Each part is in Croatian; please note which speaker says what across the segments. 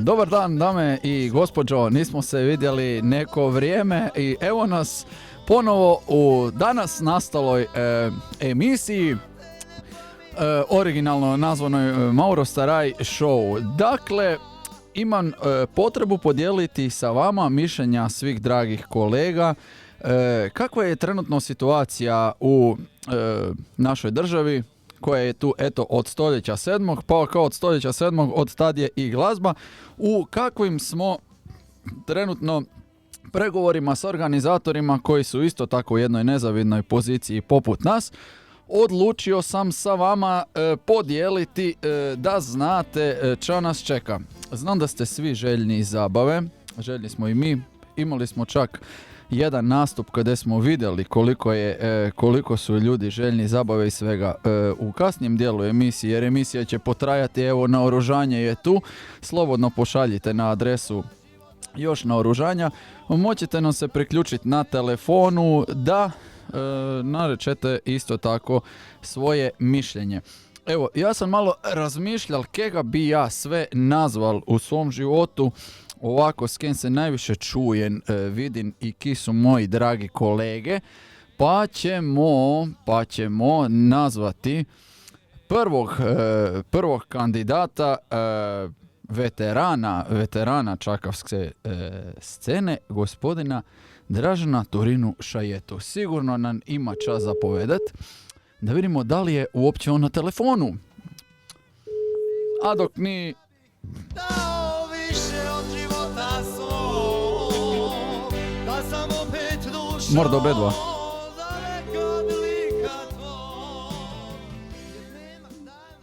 Speaker 1: Dobar dan dame i gospođo, nismo se vidjeli neko vrijeme i evo nas ponovo u danas nastaloj emisiji originalno nazvanoj Mauro Staraj Show. Dakle, imam potrebu podijeliti sa vama mišljenja svih dragih kolega. Kakva je trenutno situacija u našoj državi, koja je tu eto od stoljeća 7. pa kao od stoljeća 7. od tad je i glazba, u kakvim smo trenutno pregovorima s organizatorima koji su isto tako u jednoj nezavidnoj poziciji poput nas. Odlučio sam sa vama podijeliti da znate čo nas čeka. Znam da ste svi željni zabave, željni smo i mi, imali smo čak jedan nastup kada smo vidjeli koliko su ljudi željni zabave i svega u kasnijem dijelu emisije, jer emisija će potrajati, evo naoružanje je tu, slobodno pošaljite na adresu još naoružanja, moćete nam se priključiti na telefonu da narečete isto tako svoje mišljenje. Evo, ja sam malo razmišljal kega bi ja sve nazval u svom životu, ovako s kim se najviše čujem, vidim i ki su moji dragi kolege, pa ćemo nazvati prvog kandidata, veterana čakavske scene, gospodina Dražena Turinu Šajetu. Sigurno nam ima čas zapovedat. Da vidimo da li je uopće on na telefonu. A dok ni... Mordo obedva.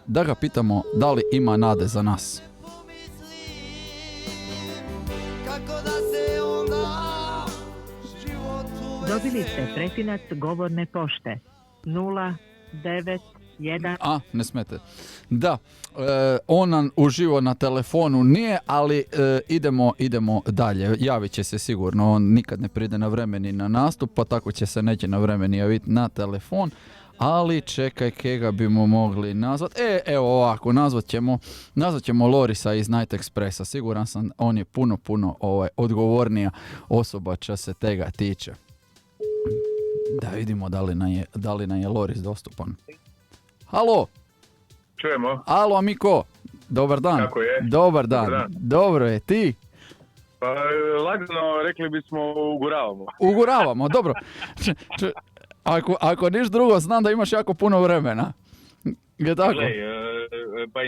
Speaker 1: Da ga pitamo da li ima nade za nas.
Speaker 2: Dobili ste pretinac govorne pošte 091.
Speaker 1: A, ne smete. Da, on nam uživo na telefonu nije, ali idemo dalje. Javit će se sigurno, on nikad ne pride na vremeni na nastup, pa tako će se neće na vremeni javiti na telefon. Ali čekaj, kega bimo mogli nazvat. Evo ovako, nazvat ćemo Lorisa iz Night Expressa. Siguran sam, on je puno odgovornija osoba čo se tega tiče. Da vidimo da li nam je Loris dostupan. Halo?
Speaker 3: Čujemo.
Speaker 1: Halo, Amiko. Dobar dan.
Speaker 3: Kako je?
Speaker 1: Dobar dan. Dobro je, ti?
Speaker 3: Pa lagano rekli bismo uguravamo.
Speaker 1: Uguravamo, dobro. Ako niš drugo, znam da imaš jako puno vremena. Je tako?
Speaker 3: Glej, pa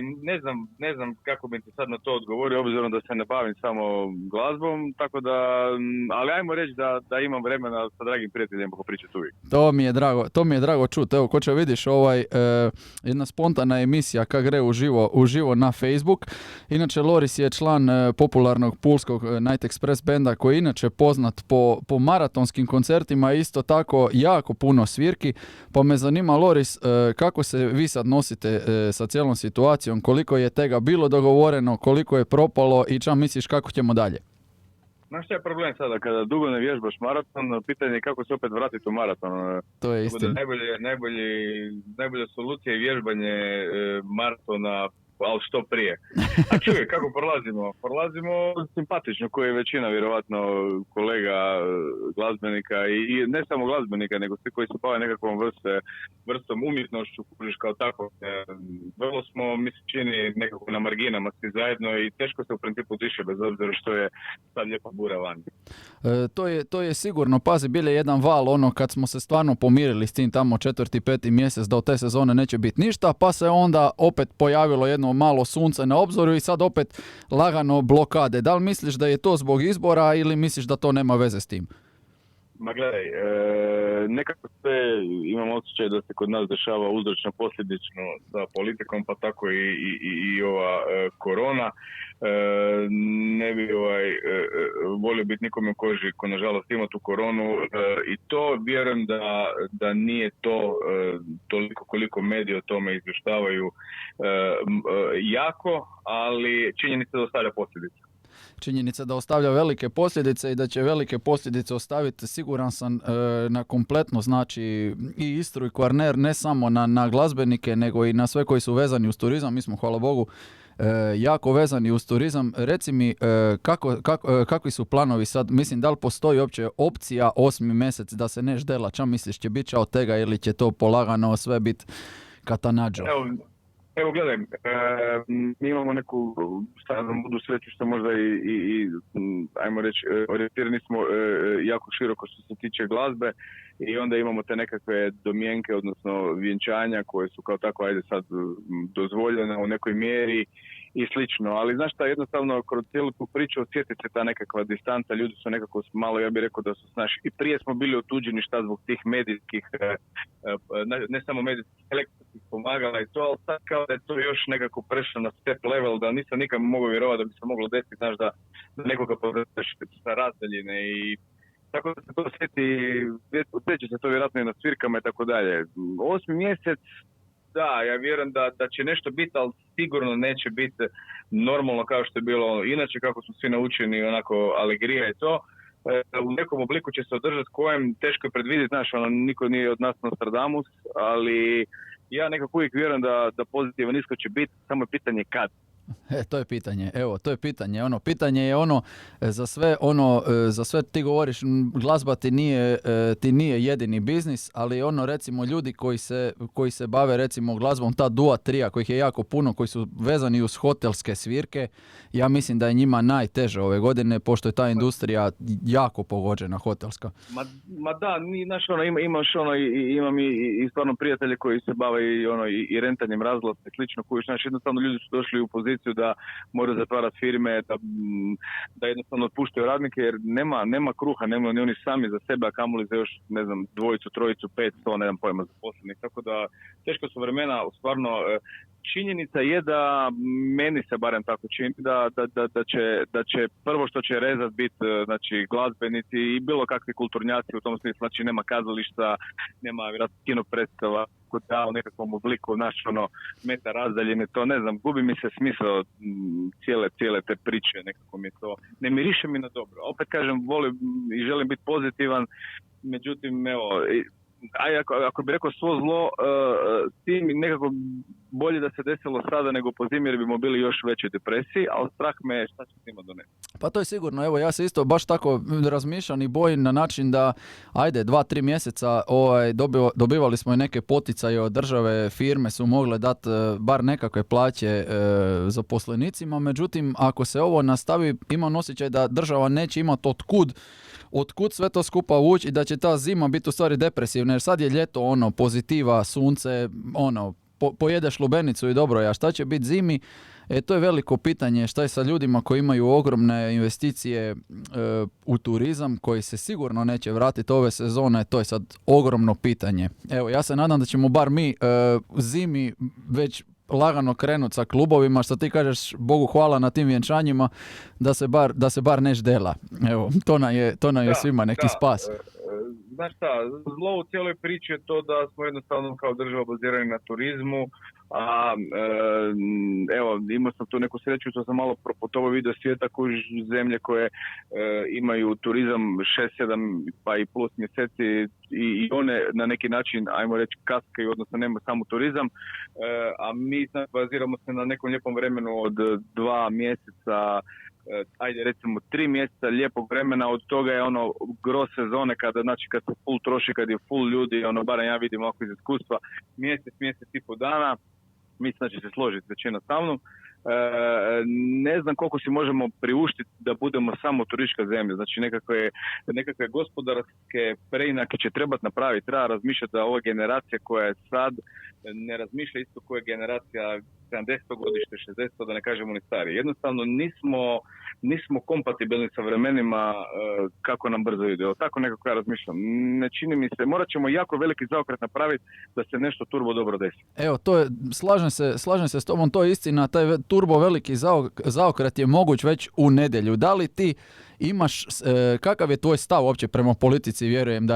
Speaker 3: ne znam kako bi ti sad na to odgovorio, obzirom da se ne bavim samo glazbom, tako da, ali ajmo reći da imam vremena sa dragim prijateljima popričati uvijek.
Speaker 1: To mi je drago čuti. Evo, ko će vidiš, jedna spontana emisija kak gre uživo na Facebook. Inače, Loris je član popularnog pulskog Night Express benda koji je inače poznat po maratonskim koncertima, isto tako jako puno svirki, pa me zanima, Loris, kako se vi sad nosite sa cijelom situacijom, koliko je tega bilo dogovoreno, koliko je propalo i čam misliš kako ćemo dalje?
Speaker 3: Znaš šta je problem sada, kada dugo ne vježbaš maraton, pitanje je kako se opet vratiti u maraton.
Speaker 1: To je istina.
Speaker 3: Najbolja solucija je vježbanje maratona, ali što prije. A čuj, kako prolazimo simpatično, koji je većina vjerovatno kolega glazbenika i ne samo glazbenika, nego svi koji se bave nekakvom vrstom umjetnošću, kužiš kao tako. Vrlo smo, mi se čini, nekako na marginama svi zajedno i teško se u principu diše, bez obzira što je sad lijepa bura van.
Speaker 1: To je sigurno, pazi, bile jedan val, kad smo se stvarno pomirili s tim tamo 4. 5. mjesec da od te sezone neće biti ništa, pa se onda opet pojavilo jedno malo sunce na obzoru i sad opet lagano blokade. Da li misliš da je to zbog izbora ili misliš da to nema veze s tim?
Speaker 3: Ma gledaj, nekako sve imam osjećaj da se kod nas dešava uzročno posljedično sa politikom, pa tako i ova korona. Ne bi volio biti nikome u koži ko nažalost ima tu koronu i to vjerujem da nije to toliko koliko mediji o tome izvještavaju jako, ali činjenica da ostavlja posljedice.
Speaker 1: činjenica da ostavlja velike posljedice i da će velike posljedice ostaviti, siguran sam, na kompletno, znači i Istru i Kvarner, ne samo na glazbenike, nego i na sve koji su vezani uz turizam. Mi smo, hvala Bogu, jako vezani uz turizam. Reci mi, kakvi su planovi sad? Mislim, da li postoji uopće opcija 8. mjesec da se neš dela? Ča misliš, će biti od tega ili će to polagano sve biti katanađo?
Speaker 3: Evo gledaj, mi imamo neku budu sreću što možda i ajmo reći, orijentirani smo jako široko što se tiče glazbe i onda imamo te nekakve domjenke, odnosno vjenčanja koje su kao tako, ajde sad, dozvoljene u nekoj mjeri i slično, ali znaš šta, jednostavno kroz cijelu tu priču osjeti se ta nekakva distanca, ljudi su nekako malo, ja bih rekao da su, znaš, i prije smo bili otuđeni šta zbog tih medijskih, ne samo medijskih, elektronskih pomagala i to, ali sad kao da je to još nekako prešlo na step level, da nisam nikad mogao vjerovati da bi se moglo desiti, znaš, da nekoga povrtaš sa razdaljine i tako da se to osjeća se to vjerojatno i na svirkama i tako dalje. 8. mjesec, da, ja vjerujem da će nešto biti, ali sigurno neće biti normalno kao što je bilo inače, kako smo svi naučeni, onako alegrija i to. U nekom obliku će se održati kojem teško je predvidjeti, znaš, niko nije od nas Nostradamus, ali ja nekako uvijek vjerujem da pozitivan ishod će biti, samo je pitanje kad.
Speaker 1: To je pitanje, evo, to je pitanje. Pitanje je za sve ti govoriš, glazba ti nije jedini biznis, ali recimo ljudi koji se bave recimo glazbom, ta duo trija kojih je jako puno, koji su vezani uz hotelske svirke, ja mislim da je njima najteže ove godine, pošto je ta industrija jako pogođena, hotelska.
Speaker 3: Ma da, imam i stvarno prijatelje koji se bave i rentanjem razglasa i slično, koji jednostavno ljudi su došli u poziciju da moraju zatvarati firme, da jednostavno otpuštaju radnike, jer nema kruha, nema ni oni sami za sebe, a kamoli za još, ne znam, 2, 3, 500, nemam pojma, zaposlenih. Tako da teško su vremena, stvarno. Činjenica je da meni se barem tako čini da će prvo što će rezat biti, znači, glazbenici i bilo kakvi kulturnjaci u tom smislu, znači nema kazališta, nema vjerojatno kino predstava kod u nekakvom obliku, znaš, meta razdaljene, to ne znam, gubi mi se smisao cijele te priče, nekako mi to ne miriše mi na dobro. Opet kažem, volim i želim biti pozitivan, međutim, evo, ako bi rekao svo zlo, tim nekako bolje da se desilo sada nego po zimi, jer bimo bili još većoj depresiji, ali strah me šta će s njima doneti.
Speaker 1: Pa to je sigurno, evo ja se isto baš tako razmišljam i bojim na način da, 2-3 mjeseca dobivali smo i neke poticaje od države, firme su mogle dati bar nekakve plaće zaposlenicima, međutim ako se ovo nastavi, imam osjećaj da država neće imati otkud sve to skupa ući i da će ta zima biti u stvari depresivna, jer sad je ljeto, pozitiva, sunce, pojedeš lubenicu i dobro je, a šta će biti zimi? To je veliko pitanje, šta je sa ljudima koji imaju ogromne investicije u turizam, koji se sigurno neće vratiti ove sezone, to je sad ogromno pitanje. Evo, ja se nadam da ćemo bar mi zimi već lagano krenuti sa klubovima, što ti kažeš, Bogu hvala na tim vjenčanjima, da se bar neš dela. Evo, to nam je svima neki spas.
Speaker 3: Znaš šta, zlo u cijeloj priči je to da smo jednostavno kao država bazirani na turizmu, a evo, imao sam tu neku sreću, to sam malo proputovao video svijeta koji zemlje koje imaju turizam 6-7 pa i plus mjeseci i one na neki način, ajmo reći, kaskaju, odnosno nema samo turizam, a mi baziramo se na nekom lijepom vremenu od 2 mjeseca, ajde recimo 3 mjeseca lijepog vremena, od toga je gro sezone kada se full troši, kad je full ljudi, barem ja vidim ovako iz iskustva, mjesec i pol dana, mislim da će se složiti većina sa mnom. Ne znam koliko si možemo priuštiti da budemo samo turistička zemlja, znači nekakve gospodarske preinake će trebati napraviti, treba razmišljati da ova generacija koja je sad ne razmišlja isto koja je generacija 70. godište, 60. da ne kažemo ni stariji. Jednostavno nismo kompatibilni sa vremenima kako nam brzo ide. Tako nekako ja razmišljam. Ne čini mi se, morat ćemo jako veliki zaokret napraviti da se nešto turbo dobro desi.
Speaker 1: Evo, to je, slažem se s tobom, to je istina, taj turbo veliki zaokret je moguć već u nedjelju. Da li ti imaš, kakav je tvoj stav uopće prema politici, vjerujem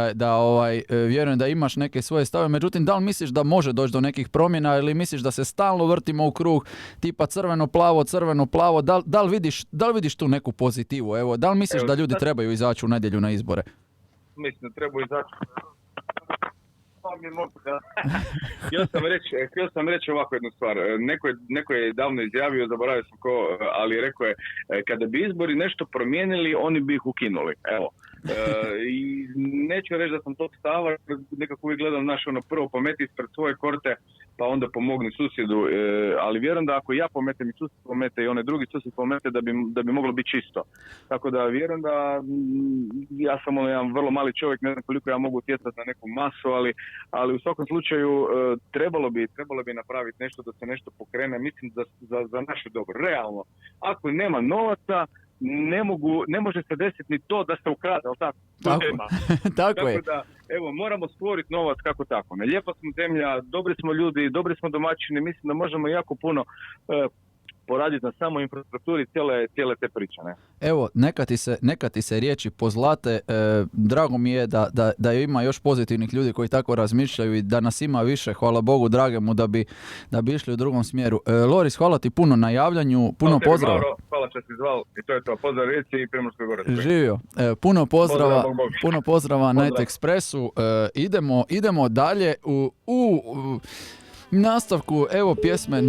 Speaker 1: da imaš neke svoje stave, međutim, da li misliš da može doći do nekih promjena ili misliš da se stalno vrtimo u krug, tipa crveno-plavo, da li vidiš vidiš tu neku pozitivu? Evo, da li misliš da ljudi trebaju izaći u nedjelju na izbore?
Speaker 3: Mislim da trebaju izaći. Htio sam reći ovako jednu stvar. Neko je davno izjavio, zaboravio sam ko, ali rekao je, kada bi izbori nešto promijenili, oni bi ih ukinuli. Evo. I neću reći da sam tog stava, nekako uvijek gledam prvo pometi ispred svoje korte, pa onda pomogni susjedu, ali vjerujem da ako ja pometem i susjed pomete i one drugi susjed pomete, da bi moglo biti čisto. Tako da vjerujem da ja sam jedan vrlo mali čovjek, ne znam koliko ja mogu utjecati na neku masu, ali u svakom slučaju trebalo bi napraviti nešto da se nešto pokrene, mislim za naše dobro. Realno, ako nema novaca, ne može se desiti ni to da se ukrade, ali tako?
Speaker 1: Tako je.
Speaker 3: Da, evo, moramo stvoriti novac kako tako. Lijepa smo zemlja, dobri smo ljudi, dobri smo domaćini, mislim da možemo jako puno poraditi na samoj infrastrukturi cijele te priče. Ne?
Speaker 1: Evo, neka ti se riječi pozlate. Drago mi je da ima još pozitivnih ljudi koji tako razmišljaju i da nas ima više, hvala Bogu dragemu, da bi išli u drugom smjeru. Loris, hvala ti puno na javljanju, puno pozdrava.
Speaker 3: Mauro, hvala što si zvao i to je to. Pozdrav Rijeci i Primorskoj Goračkoj.
Speaker 1: Živio. Puno pozdrava Night Expressu. Idemo dalje u nastavku, evo pjesme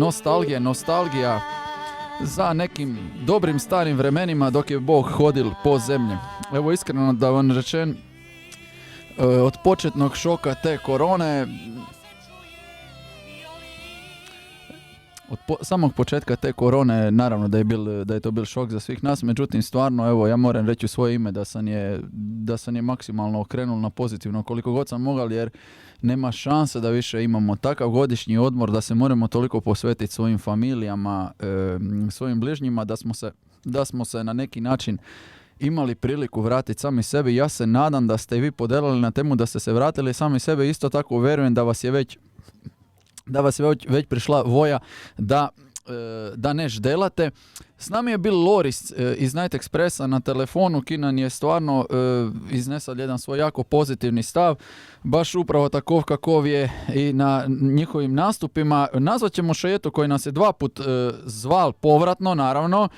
Speaker 1: Nostalgija za nekim dobrim starim vremenima dok je Bog hodil po zemlji. Evo iskreno da vam rečem, od početnog šoka te korone, od samog početka te korone, naravno da je to bil šok za svih nas, međutim stvarno, evo, ja moram reći u svoje ime da sam je maksimalno okrenul na pozitivno koliko god sam mogao, jer nema šanse da više imamo takav godišnji odmor, da se moramo toliko posvetiti svojim familijama, svojim bližnjima, da smo se na neki način imali priliku vratiti sami sebi. Ja se nadam da ste i vi podelili na temu da ste se vratili sami sebe, isto tako vjerujem da vas je već prišla voja da neš delate. S nami je bil Loris iz Night Expressa na telefonu, ki nam je stvarno iznesal jedan svoj jako pozitivni stav, baš upravo takov kakov je i na njihovim nastupima. Nazvat ćemo Šejetu koji nas je 2 put zval povratno, naravno.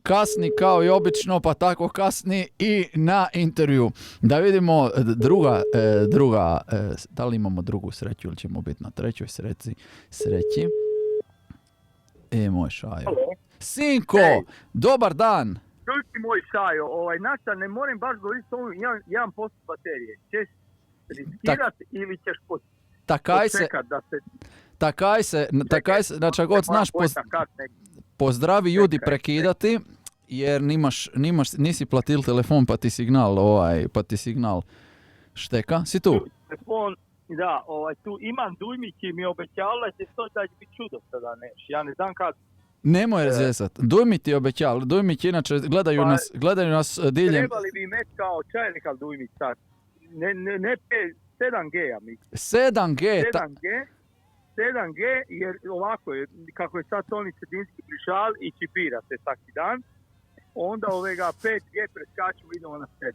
Speaker 1: Kasni kao i obično, pa tako kasni i na intervju. Da vidimo druga, da li imamo drugu sreću ili ćemo biti na trećoj sreći. Moj Šajo. Sinko, dobar dan.
Speaker 4: Čuj ti moj Šajo, Nasta, ne moram baš govoriti s ovom 1% baterije. Ćeš riskirati ili ćeš počekat da se...
Speaker 1: Takaj se, znači god znaš pozdravi ljudi prekidati, jer nisi platil telefon pa ti signal šteka. Si tu?
Speaker 4: Telefon, da, tu imam Dujmići mi obećala da će biti čudo sada neš. Ja ne znam kad.
Speaker 1: Nemoj razjesat. Dujmi ti obećal. Dujmić inače gledaju nas diljem.
Speaker 4: Trebali bi imeti kao čajnik Dujmić sad. Ne 7G, ja mislim. 7G, jer ovako je, kako je sad Toni Cedinski prišal i čipira se svaki dan, onda 5G preskačemo, idemo na 7.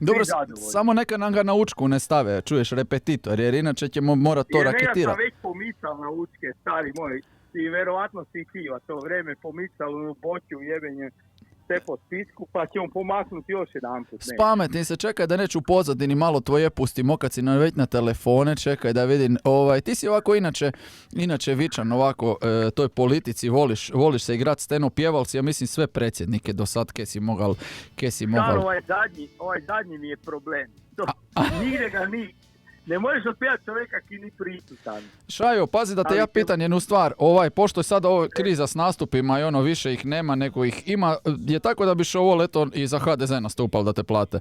Speaker 1: Dobro, samo neka nam ga na učku ne stave, čuješ, repetitor, jer inače ćemo morati to raketirati.
Speaker 4: Jer ja sam već pomisal na učke, stari moj, i verovatno si kriva to vreme pomisal u boću jebenje sve po spisku, pa ćemo pomaknuti još jedan put.
Speaker 1: Spametni se, čekaj da neću u pozadini malo tvoje pustimo kad si već na telefone, čekaj da vidim, ti si ovako inače vičan ovako toj politici, voliš se igrat steno, pjeval si, ja mislim sve predsjednike do sad ke si mogal.
Speaker 4: Ovaj zadnji mi je problem. Nigde ga ni. Ne možeš otpijati čovjeka ki ni prisutan.
Speaker 1: Šajo, pazi da te ja pitan jednu stvar. Pošto je sad ovo kriza s nastupima i više ih nema nego ih ima, je tako da biš ovo leto i za HDZ nastupal da te plate?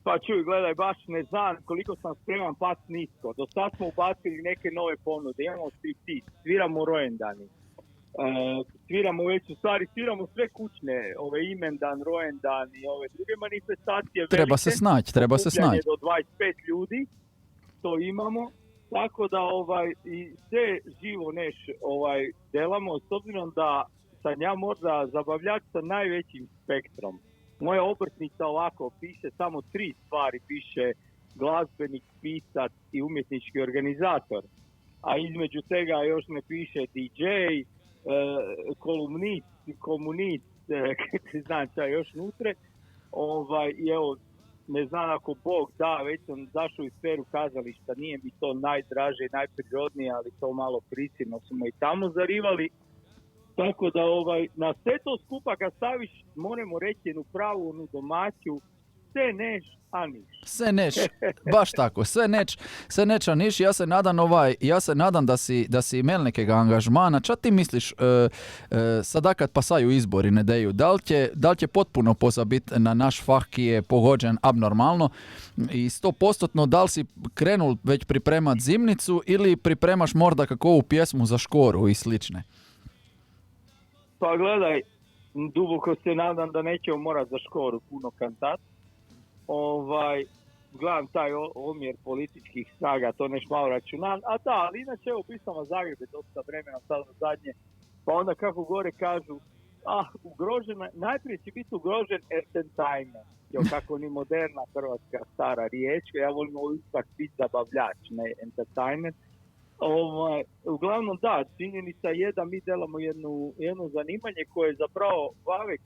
Speaker 4: Pa čuj, gledaj, baš ne znam koliko sam spreman pas nisko. Do sad smo ubacili neke nove ponude. Imamo striptease, sviramo rojendani. Sviramo sve kućne, imendan, rojendan i ove druge manifestacije.
Speaker 1: Treba se snaći.
Speaker 4: Do 25 ljudi, to imamo. Tako da i sve živo neš delamo, s obzirom da sam ja možda zabavljač sa najvećim spektrom. Moja obrtnica ovako piše samo 3 stvari, piše glazbenik, pisac i umjetnički organizator. A između tega još ne piše DJ, kolumnist, komunist, znam šta još nutre, i evo, ne znam ako Bog da, već sam zašao u sferu kazališta, nije mi to najdraže i najprirodnije, ali to malo prisilno smo i tamo zarivali. Tako da na sve to skupa kad staviš, moramo reći jednu pravu, onu domaću, sve neš, a niš.
Speaker 1: Sve neš, baš tako, sve neš, a niš. Ja se nadam da si imel nekega angažmana. Ča ti misliš, sada kad pasaju izbori, ne deju, da li će potpuno pozabit na naš fah ki je pogođen abnormalno i 100% da li si krenul već pripremat zimnicu ili pripremaš možda kakovu pjesmu za škoru i slične?
Speaker 4: Pa gledaj, duboko se nadam da nećemo morat za škoru puno kantat. Gledam taj omjer političkih snaga, to neš malo računam. A da, ali inače, evo, pisamo Zagrebe dosta vremena, sad na zadnje. Pa onda kako gore kažu, ugrožena, najprije će biti ugrožen entertainment. Kako ni moderna hrvatska stara riječ, ja volim ipak biti zabavljač, ne entertainment. Uglavnom da, činjenica je da mi delamo jedno zanimanje koje je zapravo Vavek,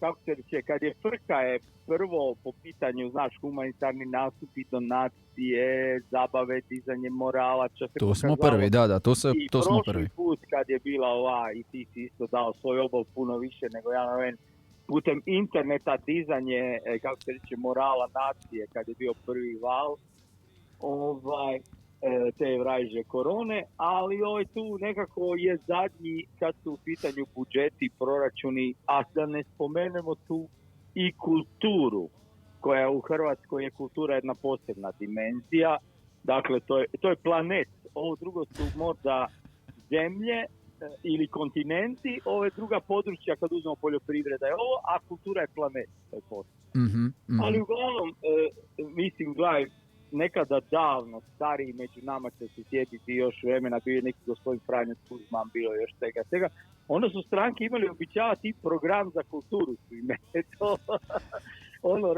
Speaker 4: kako se reče, kad je frka je prvo po pitanju, znaš, humanitarni nastupi, donacije, zabave, dizanje morala.
Speaker 1: Tu smo prvi, to smo prvi.
Speaker 4: I prošli put kad je bila i ti si isto dao svoj obol puno više nego ja na putem interneta dizanje, kako se reče, morala nacije kad je bio prvi val. Te vražje korone, ali tu nekako je zadnji kad su u pitanju budžeti, proračuni, a da ne spomenemo tu i kulturu, koja u Hrvatskoj je kultura jedna posebna dimenzija. Dakle, to je planet. Ovo drugo su možda zemlje ili kontinenti, ove druga područja kad uzmemo poljoprivreda je ovo, a kultura je planet. To je posebno. Ali uglavnom, mislim, gledaj, nekada davno, stariji među nama će se sjetiti još vremena, bio je neki gospodin Franjo Tuđman, bilo još svega. Onda su stranke imali običavati program za kulturu su ime.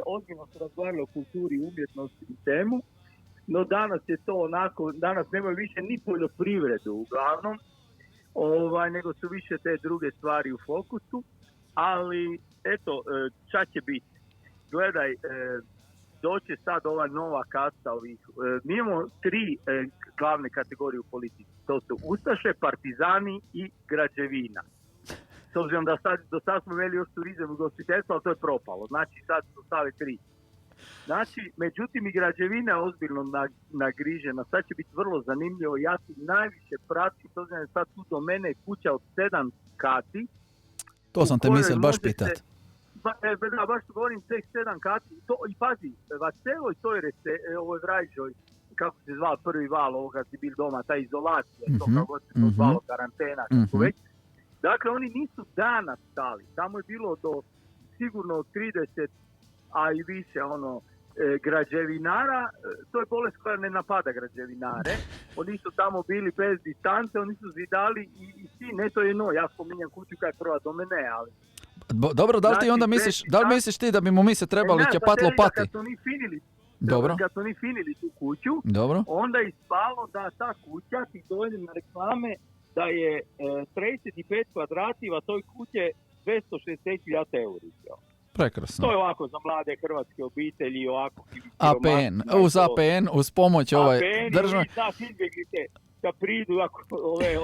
Speaker 4: Ozbiljno su razgovarali o kulturi, umjetnosti i temu, no danas je to onako, danas nemaju više ni poljoprivredu uglavnom, nego su više te druge stvari u fokusu, ali eto, šta će biti? Gledaj, doće sad ova nova kasta ovih. Mi imamo 3 glavne kategorije u politici. To su ustaše, partizani i građevina. S obzirom da do sad smo imeli još turizam i gostiteljstvo, ali to je propalo. Znači sad su stave 3. Znači, međutim i građevina je ozbiljno nagrižena. Sad će biti vrlo zanimljivo. Ja ti najviše pratim, s obzirom da sad tu do mene kuća od 7 kati.
Speaker 1: To sam te mislio baš pitat.
Speaker 4: Baš govorim tek 7 kati. I pazi, va celoj toj ovoj vražoj, kako se zvao prvi val ovoga si bil doma, ta izolacija, to kako se to zvalo, karantena, kako već. Dakle, oni nisu danas stali. Tamo je bilo do sigurno 30, a i više građevinara. To je bolest koja ne napada građevinare. Oni su tamo bili bez distance, oni su zidali i svi, to je ja spominjam kuću koja je prva do mene, ali
Speaker 1: dobro, da li ti onda misliš ti da bi mu mi se trebali ćepat lopati?
Speaker 4: Kad su oni finili,
Speaker 1: dobro.
Speaker 4: Kad su oni finili tu kuću,
Speaker 1: dobro,
Speaker 4: onda je ispalo da ta kuća, ti dođe na reklame, da je 35 kvadrativa toj kuće 260.000 euri.
Speaker 1: Prekrasno.
Speaker 4: To je ovako za mlade hrvatske obitelji, ovako.
Speaker 1: Uz APN, uz pomoć države.
Speaker 4: Da, izbjeglite, da pridu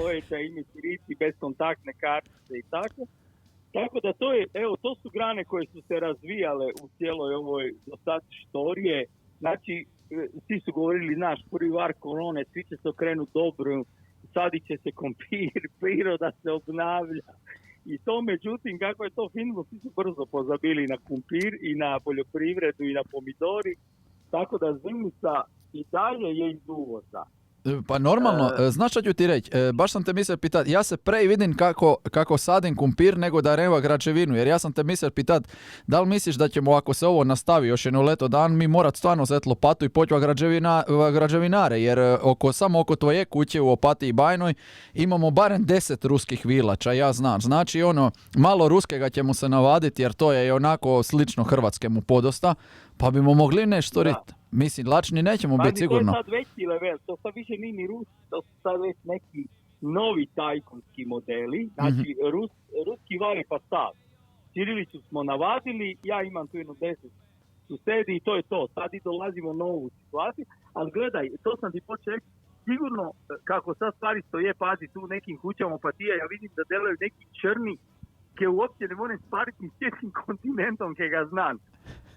Speaker 4: ove će imati rici, bezkontaktne kartice i tako. Tako da to su grane koje su se razvijale u cijeloj ovoj do sad štorije. Znači, svi su govorili, naš prvi var korone, svi će se okrenuti dobro, sadit će se kompir, priroda se obnavlja. I to, međutim, kako je to fino, svi su brzo pozabili na kumpir i na poljoprivredu i na pomidori. Tako da zimnica i dalje je iz uvoza.
Speaker 1: Pa normalno, znaš što ću ti reći, baš sam te mislio pitati, ja se prej vidim kako sadim kumpir nego da reva građevinu, jer ja sam te mislio pitati, da li misliš da ćemo, ako se ovo nastavi još jedno leto dan, mi morat stvarno zeti lopatu i poći građevinare, jer samo oko tvoje kuće u Opatiji Bajnoj imamo barem 10 ruskih vilača, ja znam, znači malo ruskega ćemo se navaditi, jer to je onako slično hrvatskemu podosta, pa bimo mogli nešto riti. Mislim, lačni nećemo biti sigurno.
Speaker 4: To je sad veći level, to sad više nije ni Rusi, to su sad već neki novi tajkunski modeli, znači ruski vari pasav. Ćirilicu smo navadili, ja imam tu jedno 10 susedi i to je to. Sad i dolazimo u novu situaciju, ali gledaj, to sam ti počeo reći, sigurno kako sad stvari stoje, pazi tu u nekim kućama Opatije, ja vidim da delaju neki črni ke uopće ne moram spariti ni s jednim kontinentom ke ga znam.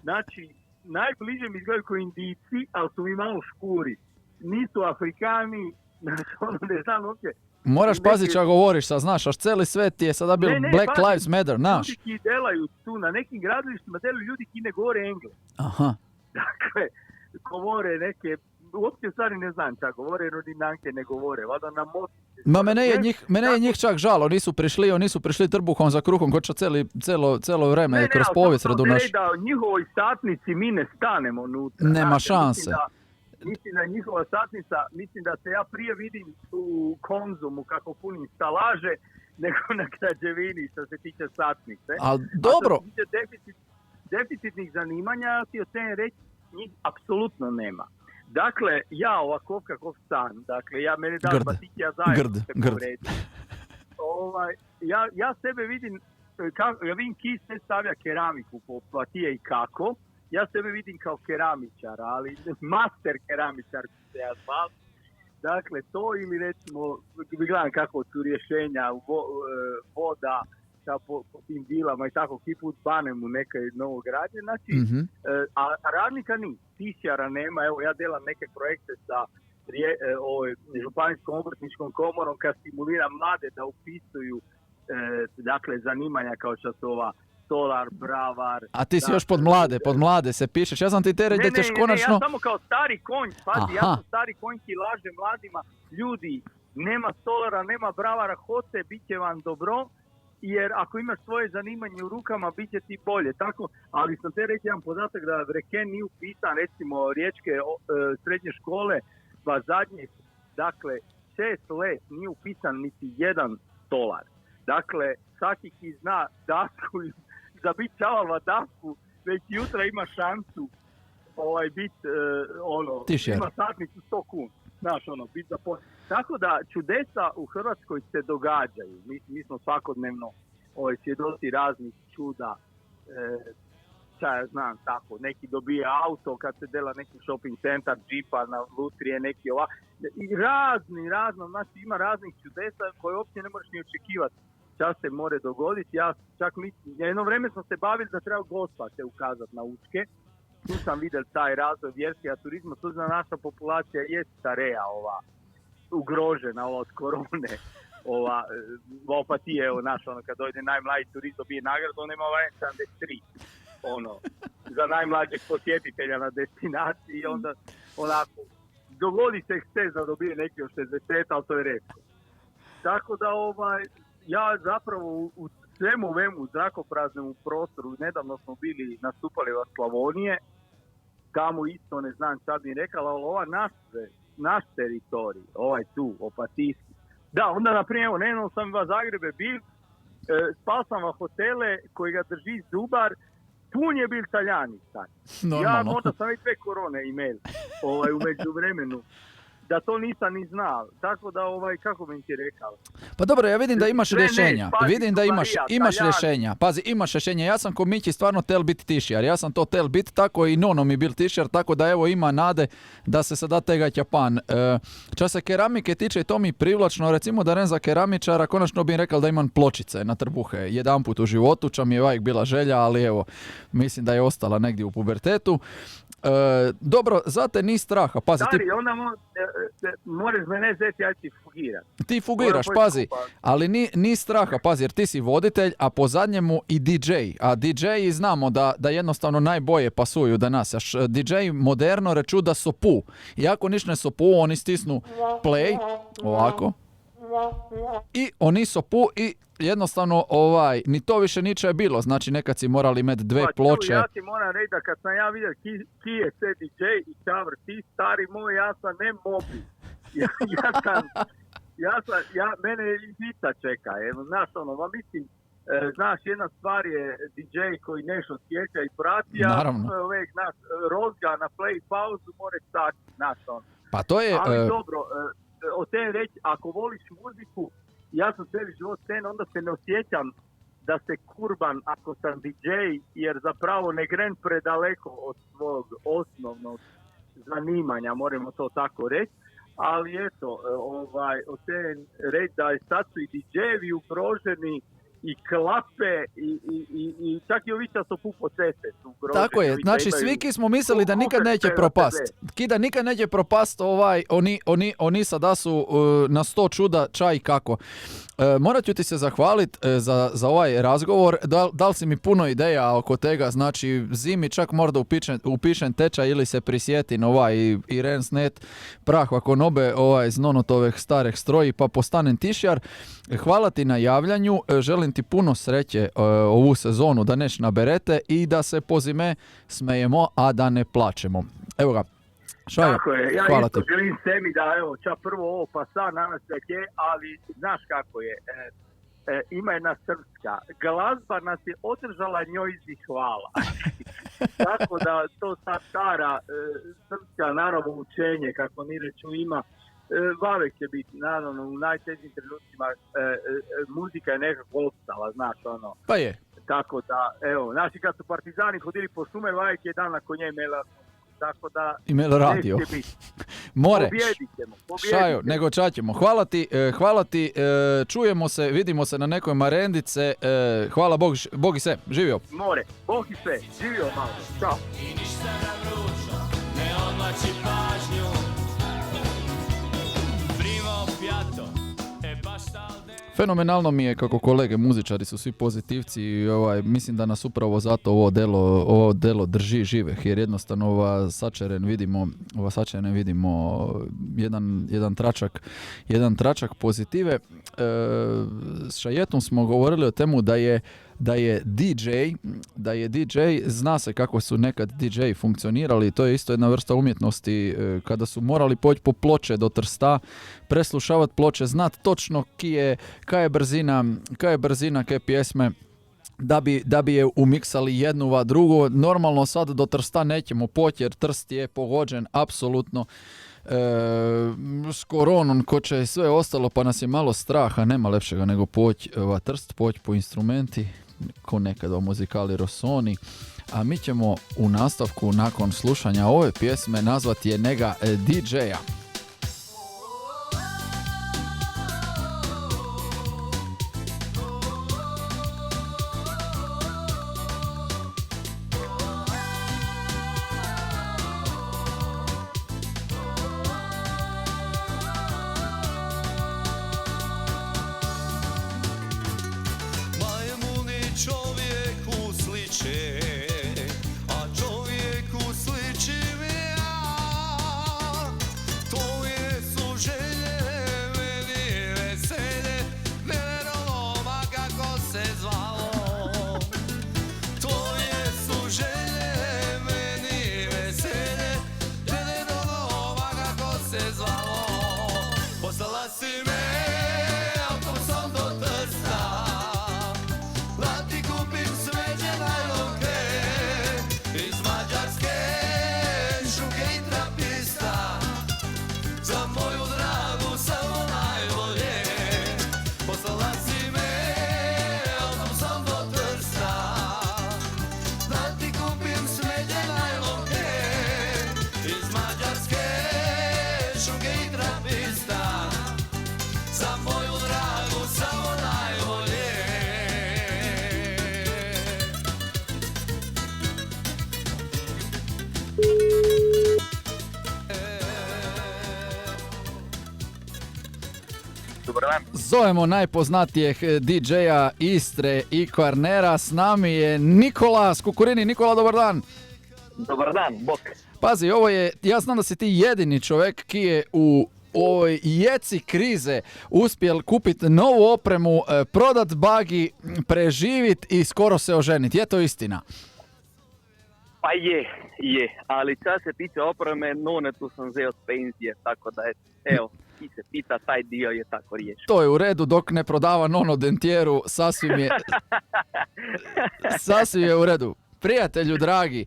Speaker 4: Znači, najbliže mi izgledaju kao Indijci, ali su mi malo škuri. Nisu Afrikani, znači ono ne znam uopće.
Speaker 1: Moraš paziti čak govoriš, sad znaš, až cijeli svet je sada bil Black Lives Matter, znaš.
Speaker 4: Ljudi ki delaju tu, na nekim gradilištima delaju ljudi ki ne govore engles.
Speaker 1: Aha.
Speaker 4: Dakle, govore neke, uopće stvari ne znam čak, govore rodinanke ne govore, vada na mostu.
Speaker 1: Ma mene je njih čak žalo, nisu prišli trbuhom za kruhom, ko će cijelo vreme kroz povijest radunaš.
Speaker 4: Da u njihovoj satnici mi ne stanemo unutra.
Speaker 1: Nema šanse.
Speaker 4: Mislim da njihova satnica, mislim da se ja prije vidim u Konzumu kako punim stalaže, nego na građevini što se tiče satnice.
Speaker 1: Ali dobro.
Speaker 4: A što se tiče deficitnih zanimanja, ja ti ocenim reći, njih apsolutno nema. Dakle, ja ovako kakov stan, dakle, ja mene dam Batikija zajedno se povredim. Ja sebe vidim, ja vidim ki se stavlja keramiku po Opatije i kako. Ja sebe vidim kao keramičar, ali master keramičar se ja zval. Dakle, to ili recimo, gledam kako su rješenja, voda, po tim vilama i tako, kiput banem u nekaj novogradnje, znači, a radnika ni, tišjara nema, evo ja delam neke projekte sa Županijskom obrtničkom komorom kad stimuliram mlade da upisuju dakle, zanimanja kao što su ova stolar, bravar. A
Speaker 1: ti si još pod mlade se pišeš. Ja sam ti te reći da ćeš konačno...
Speaker 4: Ja samo kao stari konj, pazi, ja sam stari konj ki laže mladima. Ljudi, nema stolara, nema bravara, hoće, bit će vam dobro, jer ako imaš svoje zanimanje u rukama, bit će ti bolje. Tako, ali sam te reći jedan podatak da Vreken nije upisan, recimo, riječke srednje škole, pa zadnje, dakle, 6 let nije upisan niti jedan stolar. Dakle, svaki ki zna dasku za biti čavala dasku, već jutra ima šansu biti, ima satnicu 100 kun. Znaš, biti za Tako da čudesa u Hrvatskoj se događaju. Mi smo svakodnevno svjedoci raznih čuda. Ja znam tako, neki dobije auto kad se dela neki shopping centar, džipa na lutrije, neki ovak. I razno, znači ima raznih čudesa koje uopće ne možeš ni očekivati. Čas se more dogoditi. Ja čak jedno vrijeme sam se bavio da treba Gospa se ukazati na Učke. Tu sam vidio taj razvoj vjerskega turizma. Tu zna naša populacija je starija ugrožena od korone. Opatije, kad dojde najmlađi turist dobije nagradu, on ima 73. Za najmlađeg posjetitelja na destinaciji i onda onako dogodi se eksces da dobije neki od 60, ali to je retko. Tako da ja zapravo u svemu ovemu zrakopraznom prostoru, nedavno smo bili nastupali od Slavonije, tamo isto ne znam šta bi rekala, ali naš teritorij, tu, Opatijski. Da, onda naprimjer, nedavno sam u Zagrebe bil, spal sam u hotele koji ga drži Zubar, pun je bil Taljani sad. Ja možda sam već 2 korone imel u međuvremenu. Da to nisam ni znao. Tako da, kako bi ti rekao?
Speaker 1: Pa dobro, ja vidim da imaš rješenja. Vidim da imaš rješenja. Pazi, imaš rješenja. Ja sam ko Mići stvarno tel biti tišjar. Ja sam to tel biti, tako i Nono mi bil tišjar, tako da evo ima nade da se sada tega Japan. Ča se keramike tiče, i to mi privlačno, recimo da za keramičara, konačno bih rekao da imam pločice na trbuhe. Jedanput u životu, ča mi je uvijek bila želja, ali evo, mislim da je ostala negdje u pubertetu. Dobro, zate ni straha, pazi.
Speaker 4: Stari, onda moraš mene zeti, ja ti fugiram.
Speaker 1: Ti fugiraš, pazi, ali ni straha, pazi, jer ti si voditelj, a po zadnjemu i DJ. A DJ znamo da jednostavno najbolje pasuju danas. Až DJ moderno reču da sopu. I ako niš ne sopu, oni stisnu play, ovako. I oni sopu i jednostavno ni to više niče je bilo, znači nekad si morali imati 2 ploče.
Speaker 4: Ja ti moram reći da kad sam ja vidio ki je se DJ i čavr, ti stari moj, ja sam ne mobi. Mene i pizza čeka, znaš mislim, znaš, jedna stvar je DJ koji nešto sjeća i prati, a uvijek, znaš, rozga na play pauzu more stati, znaš
Speaker 1: Pa to je...
Speaker 4: Ali dobro, o te reći, ako voliš muziku, ja sam cijeli život scen, onda se ne osjećam da se kurban ako sam DJ, jer zapravo ne gren predaleko od svog osnovnog zanimanja, moramo to tako reći. Ali eto, o te reći da sad su i DJ-evi ugroženi, i klape, i čak i ovi časopupo ceste su ugroženi.
Speaker 1: Tako je, znači svi ki smo mislili da nikad neće propast. Da nikad neće propast, oni sada su na 100 čuda čaj kako. Morat ću ti se zahvaliti za ovaj razgovor. Da li si mi puno ideja oko tega, znači zimi čak možda upišem tečaj ili se prisjetim i Rensnet prah ako nobe z nonotovih starih stroji pa postanem tišjar. Hvala ti na javljanju, želim ti puno sreće ovu sezonu da neš naberete i da se po zime smejemo, a da ne plačemo. Evo ga. Šaja,
Speaker 4: tako je, ja
Speaker 1: hvala
Speaker 4: isto
Speaker 1: ti.
Speaker 4: želim sebi da, evo, ča prvo ovo pa sad na nas je, ali znaš kako je, ima jedna srpska, glazba nas je održala njojzi hvala. Tako da to ta stara srpska naravno učenje, kako ni reču ima, vavek će biti, naravno, u najtežim trenucima muzika je nekako opstala, znaš, ono.
Speaker 1: Pa je.
Speaker 4: Tako da, evo, znači kad su partizani hodili po šume, vavek je dan na konje imela. Tako da
Speaker 1: imelo radio. More.
Speaker 4: Pobjedit ćemo.
Speaker 1: Šajo, nego čaćemo. Hvala ti, čujemo se, vidimo se na nekoj marendice. Hvala Bog i se, živio.
Speaker 4: More, Bog i se, živio malo. Ćao.
Speaker 5: I ništa nam ružno ne odlači pažnju. Primo piato, baš talde.
Speaker 1: Fenomenalno mi je kako kolege muzičari su svi pozitivci i mislim da nas upravo zato ovo delo drži živeh, jer jednostavno ova sačeren vidimo jedan tračak pozitive. S Šajetom smo govorili o temu da je DJ, zna se kako su nekad DJ funkcionirali, to je isto jedna vrsta umjetnosti, kada su morali poći po ploče do Trsta, preslušavati ploče, znat točno kaj je brzina ke pjesme, da bi je umiksali jednu va drugu. Normalno sad do Trsta nećemo poći, jer Trst je pogođen apsolutno s koronom, ko će sve ostalo, pa nas je malo straha, nema lepšega nego poći Trst, poći po instrumenti, ko nekada o muzikali Rossoni. A mi ćemo u nastavku, nakon slušanja ove pjesme, nazvati je njega DJ-a. Zovemo najpoznatijeg DJ-a Istre i Kvarnera. S nami je Nikola Skukurini. Nikola, dobar dan.
Speaker 6: Dobar dan, bok.
Speaker 1: Pazi, ja znam da si ti jedini čovjek ki je u ovoj jeci krize uspjel kupiti novu opremu, prodat bagi, preživit i skoro se oženiti. Je to istina?
Speaker 6: Pa je, ali čas se tiče opreme, tu sam zeo s penzije, tako da je, evo, ti se pita, taj dio je tako riješen.
Speaker 1: To je u redu, dok ne prodava nonodentijeru, sasvim je u redu. Prijatelju dragi,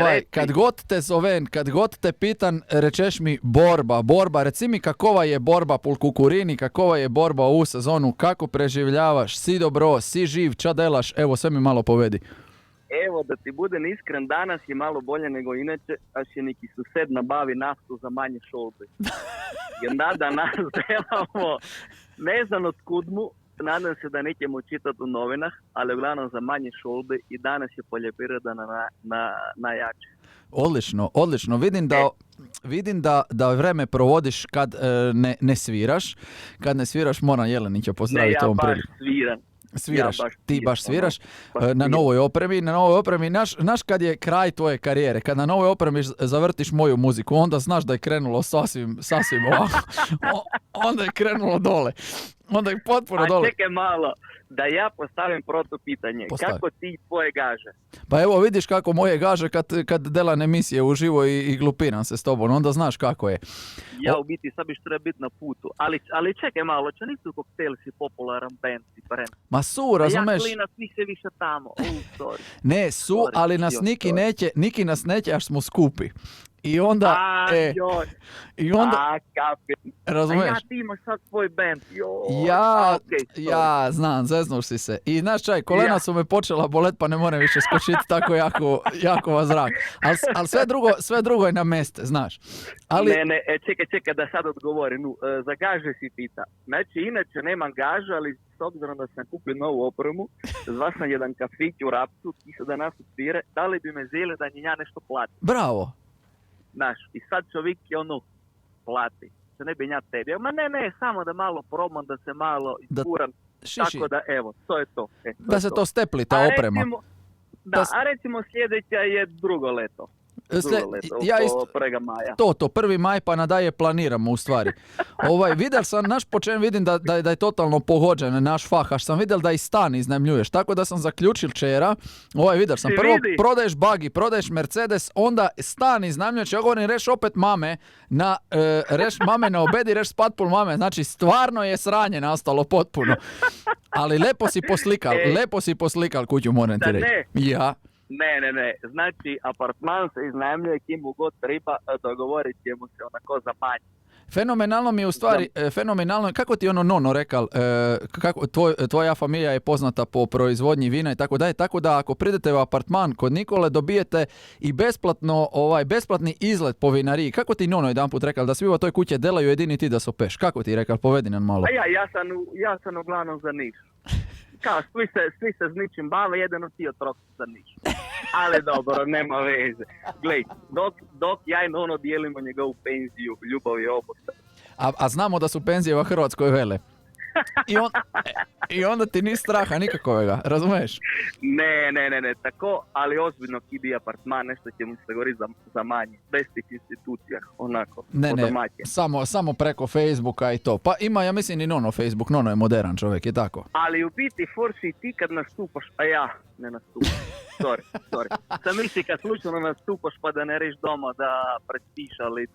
Speaker 6: Reci.
Speaker 1: kad god te zovem, kad god te pitan, rečeš mi borba. Reci mi kakova je borba pul kukurini, kakova je borba u sezonu, kako preživljavaš, si dobro, si živ, ča delaš, evo sve mi malo povedi.
Speaker 6: Evo, da ti budem iskren, danas je malo bolje nego inače, a še neki sused nabavi naftu za manje šolbe. I onda danas delamo, ne znam od kud mu, nadam se da nećemo čitati u novinah, ali uglavnom za manje šolbe i danas je poljoprivreda na jače.
Speaker 1: Odlično. Vidim da vreme provodiš kad ne sviraš. Kad ne sviraš, moram Jelenića pozdraviti ovom priliku. Sviraš, ti baš sviraš na novoj opremi. Znaš kad je kraj tvoje karijere, kad na novoj opremi zavrtiš moju muziku, onda znaš da je krenulo sasvim ovako. Onda je krenulo dole. Onda je potpuno dole.
Speaker 6: A čekaj malo, da ja postavim protupitanje. Kako ti tvoje gaže?
Speaker 1: Pa evo vidiš kako moje gaže kad delam emisije uživo i glupiram se s tobom, onda znaš kako je.
Speaker 6: Ja u biti sad biš treba biti na putu. Ali čekaj malo, če nisu koktel si popularan band si brand.
Speaker 1: Ma su, razumeš?
Speaker 6: Ja klinac nisi više tamo. Sorry.
Speaker 1: Ne, ali nas niki nas neće, až smo skupi. I onda, razumeš?
Speaker 6: A ja ti imaš sad svoj band.
Speaker 1: Znam, zeznuš si se. I znaš čaj, kolena su me počela bolet, pa ne moram više skočiti tako jako vas zrak. Ali sve drugo je na meste, znaš. Ali...
Speaker 6: Ne, čekaj da sad odgovorim. Za gaže si pita. Znači, inače nemam gažu, ali s obzirom da sam kupio novu opremu, zva sam jedan kafić u Rapcu, ti se da nas uspire, da li bi me zeli da nja nešto plati?
Speaker 1: Bravo.
Speaker 6: Znaš, i sad čovjek je plati. Se ne bi nja tebi. Ma ne, samo da malo probam, da se malo iskuram. Tako da, evo, to je to.
Speaker 1: Da se to stepli, ta oprema.
Speaker 6: A recimo sljedeća je drugo leto.
Speaker 1: Ja isto,
Speaker 6: prega maja.
Speaker 1: To, 1. maj pa nadalje planiramo u stvari. Vidjel sam, naš počin vidim da je totalno pogođen naš fah, až sam vidjel da i stan iznajmljuješ, tako da sam zaključil čera, vidjel sam, prvo prodaješ bagi, prodaješ Mercedes, onda stan iznajmljuješ, ja govorim, reš opet mame na obedi, reš spat pol mame, znači stvarno je sranje nastalo potpuno. Ali lepo si poslikal kuću, moram ti reći. Ja.
Speaker 6: Ne. Znači, apartman se iznajmljuje kimu god treba, dogovorit ćemo se onako za manje.
Speaker 1: Fenomenalno mi je u stvari, fenomenalno, kako ti Nono rekal, tvoja familija je poznata po proizvodnji vina i tako da ako pridete u apartman kod Nikole dobijete i besplatni izlet po vinariji. Kako ti Nono jedanput rekal da svi u toj kuće delaju jedini ti da sopeš? Kako ti rekal, povedi nam malo.
Speaker 6: Ja sam uglavnom za Niš. Kao, svi se s ničim bave, jedino ti otrok za Niš. Ali dobro, nema veze. Glej, dok ja i Nono dijelimo njegovu penziju, ljubav je obostrana.
Speaker 1: A znamo da su penzije u Hrvatskoj vele. I onda ti ni straha nikakvega, razumiješ?
Speaker 6: Ne, tako, ali ozbiljno kidi apartman, nešto će mu se govori za manje, bez tih institucija, onako, domaće.
Speaker 1: Samo preko Facebooka i to. Pa ima, ja mislim, i Nono Facebook, Nono je modern čovjek, je tako?
Speaker 6: Ali u biti, forsi ti kad nastupaš, a ja ne nastupam. Sorry. Sam misli kad slučajno nastupaš pa da ne reš doma da prespiš, ali...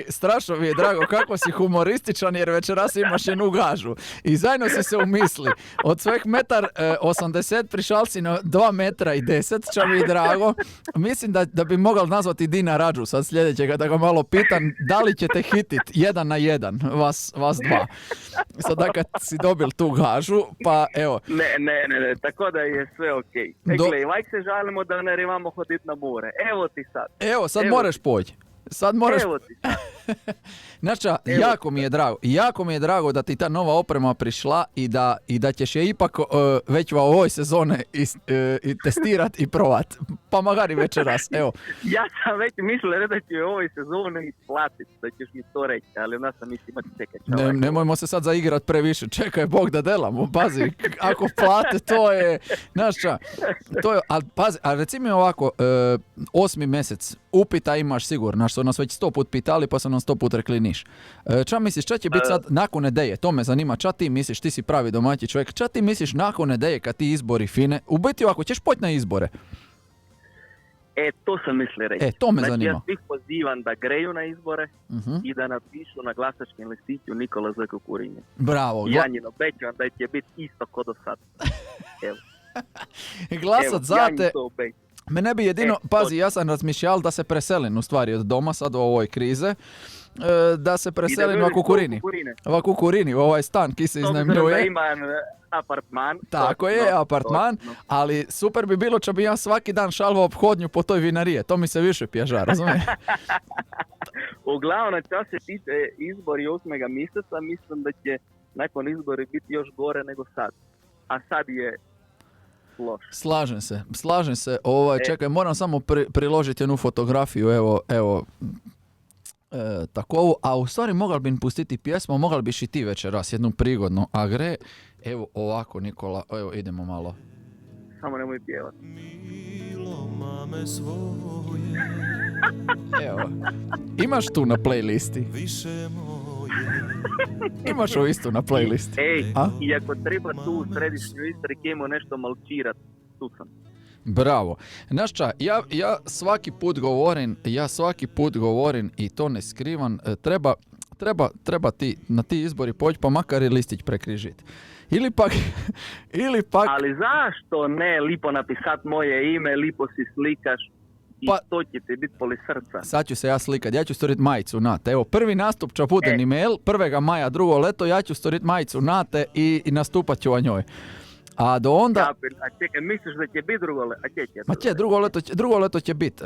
Speaker 1: Strašno mi je drago kako si humorističan jer večeras imaš jednu gažu i zajedno si se umisli od svojeg 1,80 m prišal si na 2,10 m, ča mi je drago. Mislim da bi mogao nazvati Dina Rađu sad sljedećega da ga malo pitan da li ćete hitit 1 na 1 vas dva. Sada kad si dobil tu gažu, pa evo.
Speaker 6: Ne, tako da je sve okej. Glej, vajk se žalimo da ne imamo hodit na more. Evo ti sad.
Speaker 1: Evo, sad moraš poći. Sad moraš... Znači, jako mi je drago da ti ta nova oprema prišla i da ćeš je ipak već u ovoj sezone i testirati i provat. Pa magari večeras, evo.
Speaker 6: Ja sam već mislio da će u ovoj sezone isplatiti, da ćeš mi to reći, ali onda sam mislio imati čekati.
Speaker 1: Nemojmo se sad zaigrat previše, čekaj Bog da delamo, pazi, ako plate to je, znaš ča, to je, ali pazi, a reci mi ovako, 8. mjesec, upita imaš sigurno, znaš, su nas već 100 put pitali pa su nam 100 put rekli niš. Ča misliš, ča će biti sad nakon nedelje? To me zanima, ča ti misliš, ti si pravi domaći čovjek, ča ti misliš nakon nedelje kad ti izbori fine, u biti ovako, ćeš poći na izbore?
Speaker 6: To sam mislio reći.
Speaker 1: To me zanima.
Speaker 6: Ja svih pozivam da greju na izbore i da napišu na glasačkim listiću Nikola Z. Kukurinje.
Speaker 1: Bravo.
Speaker 6: Ja njim obećavam da će biti isto kod do sad. Evo.
Speaker 1: Glasat
Speaker 6: Evo,
Speaker 1: za
Speaker 6: ja im
Speaker 1: te,
Speaker 6: to obećam.
Speaker 1: me ne bi jedino,
Speaker 6: E,
Speaker 1: pazi, ja sam razmišljal da se preselim u stvari od doma sad u ovoj krize, da se preselim u Kukurini. U Kukurini, u ovaj stan ki se
Speaker 6: S obzirom da
Speaker 1: iznajmljuje.
Speaker 6: imam apartman.
Speaker 1: Tako je, apartman, ali super bi bilo če bi ja svaki dan šalvao obhodnju po toj vinarije, to mi se više pježa, razumiješ?
Speaker 6: Uglavnom, što se tiče izbori 8. mjeseca, mislim da će nakon izbori biti još gore nego sad. A sad je loše.
Speaker 1: Slažem se, čekaj, moram samo priložiti jednu fotografiju, evo, takovu, a u stvari mogli bi pustiti pjesmu, mogli biš i ti večeras, jednu prigodnu, a gre, evo ovako Nikola, evo idemo malo.
Speaker 6: Samo nemoj pjevati.
Speaker 5: Milo mame svoje,
Speaker 1: Evo, imaš tu na playlisti,
Speaker 5: više moje.
Speaker 1: imaš ovu istu na playlisti.
Speaker 6: Ej,
Speaker 1: A?
Speaker 6: i ako treba tu u središnju Istri kemo nešto malčirat, tu sam.
Speaker 1: Bravo. Znaš ča, ja svaki put govorim i to ne skrivam, treba ti na ti izbori poći pa makar i listić prekrižiti. Ili pak...
Speaker 6: Ali zašto ne lipo napisat moje ime, lipo si slikaš i
Speaker 1: Pa-
Speaker 6: to će ti biti poli srca.
Speaker 1: Sad ću se ja slikat, ja ću storiti majicu nate. Evo, prvi nastup će bude email, 1. maja, drugo leto, ja ću storiti majicu nate i nastupat ću o njoj. A do onda...
Speaker 6: A čekaj, misliš da će biti drugo leto? A će
Speaker 1: Ma će, drugo leto će biti.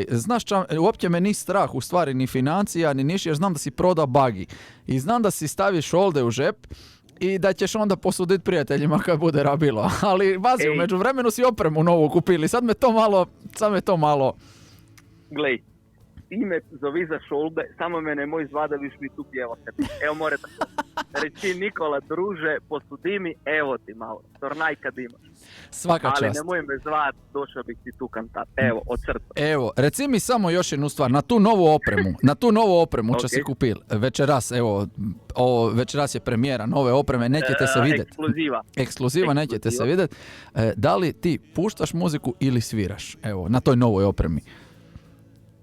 Speaker 1: Znaš ča, uopće me ni strah, u stvari, ni financija, ni niš, jer znam da si proda bagi. I znam da si staviš šolde u žep i da ćeš onda posuditi prijateljima kad bude rabilo. Ali, vazi, u međuvremenu si opremu novu kupili. Sad me to malo...
Speaker 6: Glej, ti me zovi za šolbe, samo me nemoj zva da viš mi tu pjevate. Evo more tako. Reći Nikola, druže, posudi mi, evo ti malo. Tornaj kad imaš.
Speaker 1: Svaka
Speaker 6: Ali
Speaker 1: čast.
Speaker 6: nemoj me zvat, došao bih ti tu kantat. Evo, od srca.
Speaker 1: Evo, reci mi samo još jednu stvar, na tu novu opremu će si kupil. Večeras, večeras je premijera nove opreme, nećete se vidjeti. Ekskluziva, nećete se vidjeti. Da li ti puštaš muziku ili sviraš? Evo, na toj novoj opremi.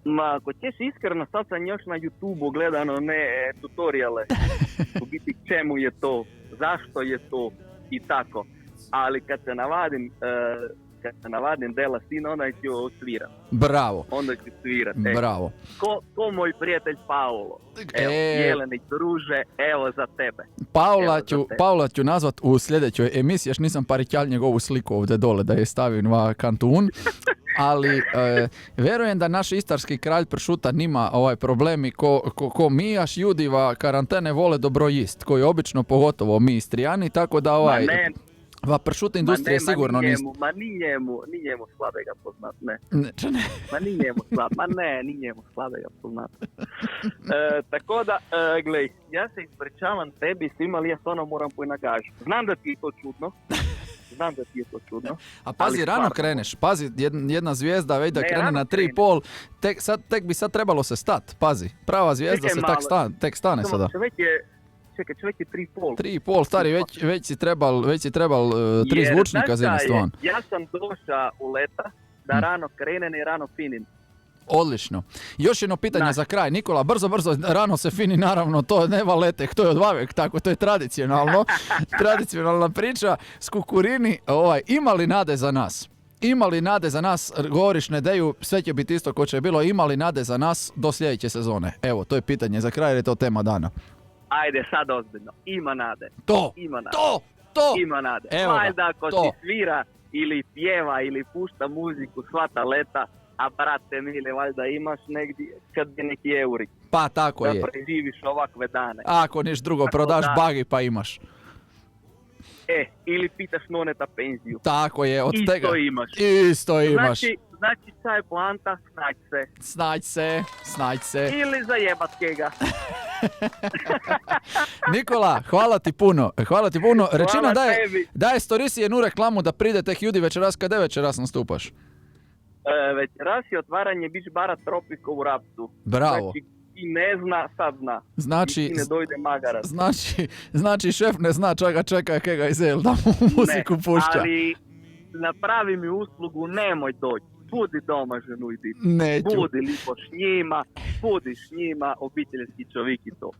Speaker 6: Ma, ako ćeš iskreno, sad sam još na YouTube-u gledano tutoriale. U biti čemu je to, zašto je to i tako. Ali kad se navadim Dela Sina, onda ću svirat.
Speaker 1: Bravo.
Speaker 6: Onda ću svirat.
Speaker 1: Bravo.
Speaker 6: Ko moj prijatelj Paolo. Evo, Jelenić, druže, evo za tebe.
Speaker 1: Paula ću nazvat u sljedećoj emisiji, još nisam parićal njegovu sliku ovdje dole da je stavim na kantun. Ali vjerujem da naš istarski kralj pršuta nima ovaj problemi ko mi, až judiva karantene vole dobro jist, koji obično pogotovo mi Istrijani, tako da va pršuta industrija sigurno niste.
Speaker 6: Ni njemu slabega poznat, ne. Ma ni njemu slabega poznat. Tako da, glej, ja se ispričavam tebi svima, ali ja stvarno moram pojnagažiti. Znam da ti je to čudno.
Speaker 1: A pazi, rano kreneš, pazi, jedna zvijezda već da krene na 3,5, tek bi sad trebalo se stat, pazi, prava zvijezda se tek stane sada.
Speaker 6: Čovjek je 3,5.
Speaker 1: 3,5, stari, već si trebal 3 zvučnika zinest van.
Speaker 6: Ja sam došao u leta da rano krenem i rano finim.
Speaker 1: Odlično. Još jedno pitanje za kraj. Nikola, brzo, rano se fini, naravno, to ne valetek, to je odvavek, tako, to je tradicionalno. Tradicionalna priča. S Kukurini, ima li nade za nas? Ima li nade za nas, govoriš Nedeju, sve će biti isto ko će je bilo, ima li nade za nas do sljedeće sezone? Evo, to je pitanje za kraj jer je to tema dana.
Speaker 6: Ajde, sad ozbiljno. Ima nade.
Speaker 1: To!
Speaker 6: Ima nade.
Speaker 1: Evo
Speaker 6: Valjda ako
Speaker 1: to.
Speaker 6: ti svira ili pjeva ili pušta muziku sva ta leta, a brate mili, valjda imaš negdje kad je neki eurik.
Speaker 1: Pa tako je.
Speaker 6: Da preživiš ovakve dane.
Speaker 1: Ako niš drugo,
Speaker 6: tako
Speaker 1: prodaš
Speaker 6: da,
Speaker 1: bagi pa imaš.
Speaker 6: Ili pitaš noneta penziju.
Speaker 1: Tako je, od
Speaker 6: Isto
Speaker 1: tega.
Speaker 6: imaš.
Speaker 1: Isto imaš.
Speaker 6: Znači čaj planta,
Speaker 1: Snađ se.
Speaker 6: Ili zajebat kega.
Speaker 1: Nikola, hvala ti puno. Reci nam
Speaker 6: tebi.
Speaker 1: daj storisi jednu reklamu da pride tek ljudi večeras, kada večeras nastupaš?
Speaker 6: Večeras je otvaranje Beach bara Tropico u Rapcu.
Speaker 1: Bravo.
Speaker 6: Znači, i ne zna, sad zna.
Speaker 1: Znači,
Speaker 6: I ne dojde magaras.
Speaker 1: Znači šef ne zna čega kega izel da mu muziku pušća.
Speaker 6: Ali napravi mi uslugu, nemoj doći. Budi doma, ženu i diti.
Speaker 1: Neću.
Speaker 6: Budi lipo s njima. budiš njima obiteljski čovjek i to.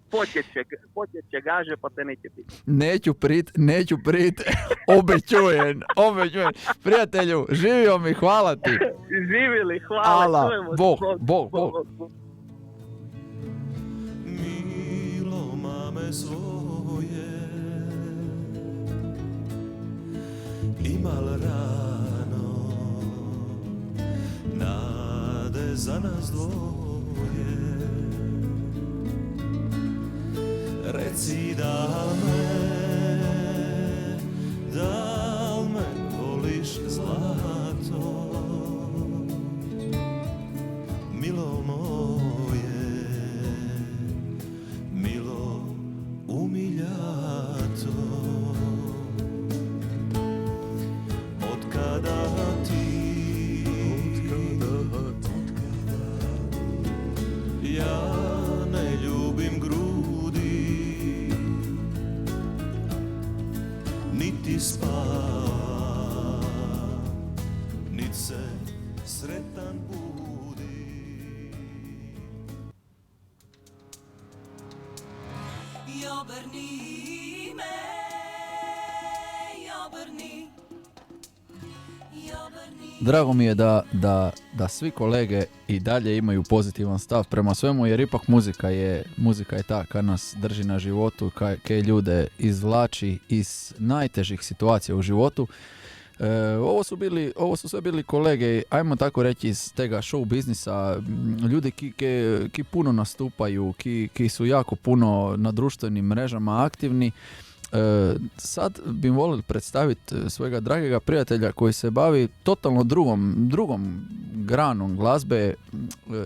Speaker 6: Potjeće gaže pa te neće biti.
Speaker 1: Neću prit, obećujem. Prijatelju, živio mi, hvala ti.
Speaker 6: Živjeli, hvala.
Speaker 1: Ala,
Speaker 6: čujemo se.
Speaker 1: Bog.
Speaker 5: Milo mame svoje, imal rano nade za nas dvoje. Reci da me voliš zlato, milo moje, milo umiljato. Otkada ja ne ljubim grudi, niti spavam, niti se sretan budi. Obrni me, obrni.
Speaker 1: Drago mi je da svi kolege i dalje imaju pozitivan stav prema svemu, jer ipak muzika je ta koja nas drži na životu, koja ljude izvlači iz najtežih situacija u životu. Ovo su sve bili kolege, ajmo tako reći, iz tega show biznisa, ljudi ki puno nastupaju, ki su jako puno na društvenim mrežama aktivni. Sad bi volili predstaviti svojega dragega prijatelja koji se bavi totalno drugom granom glazbe,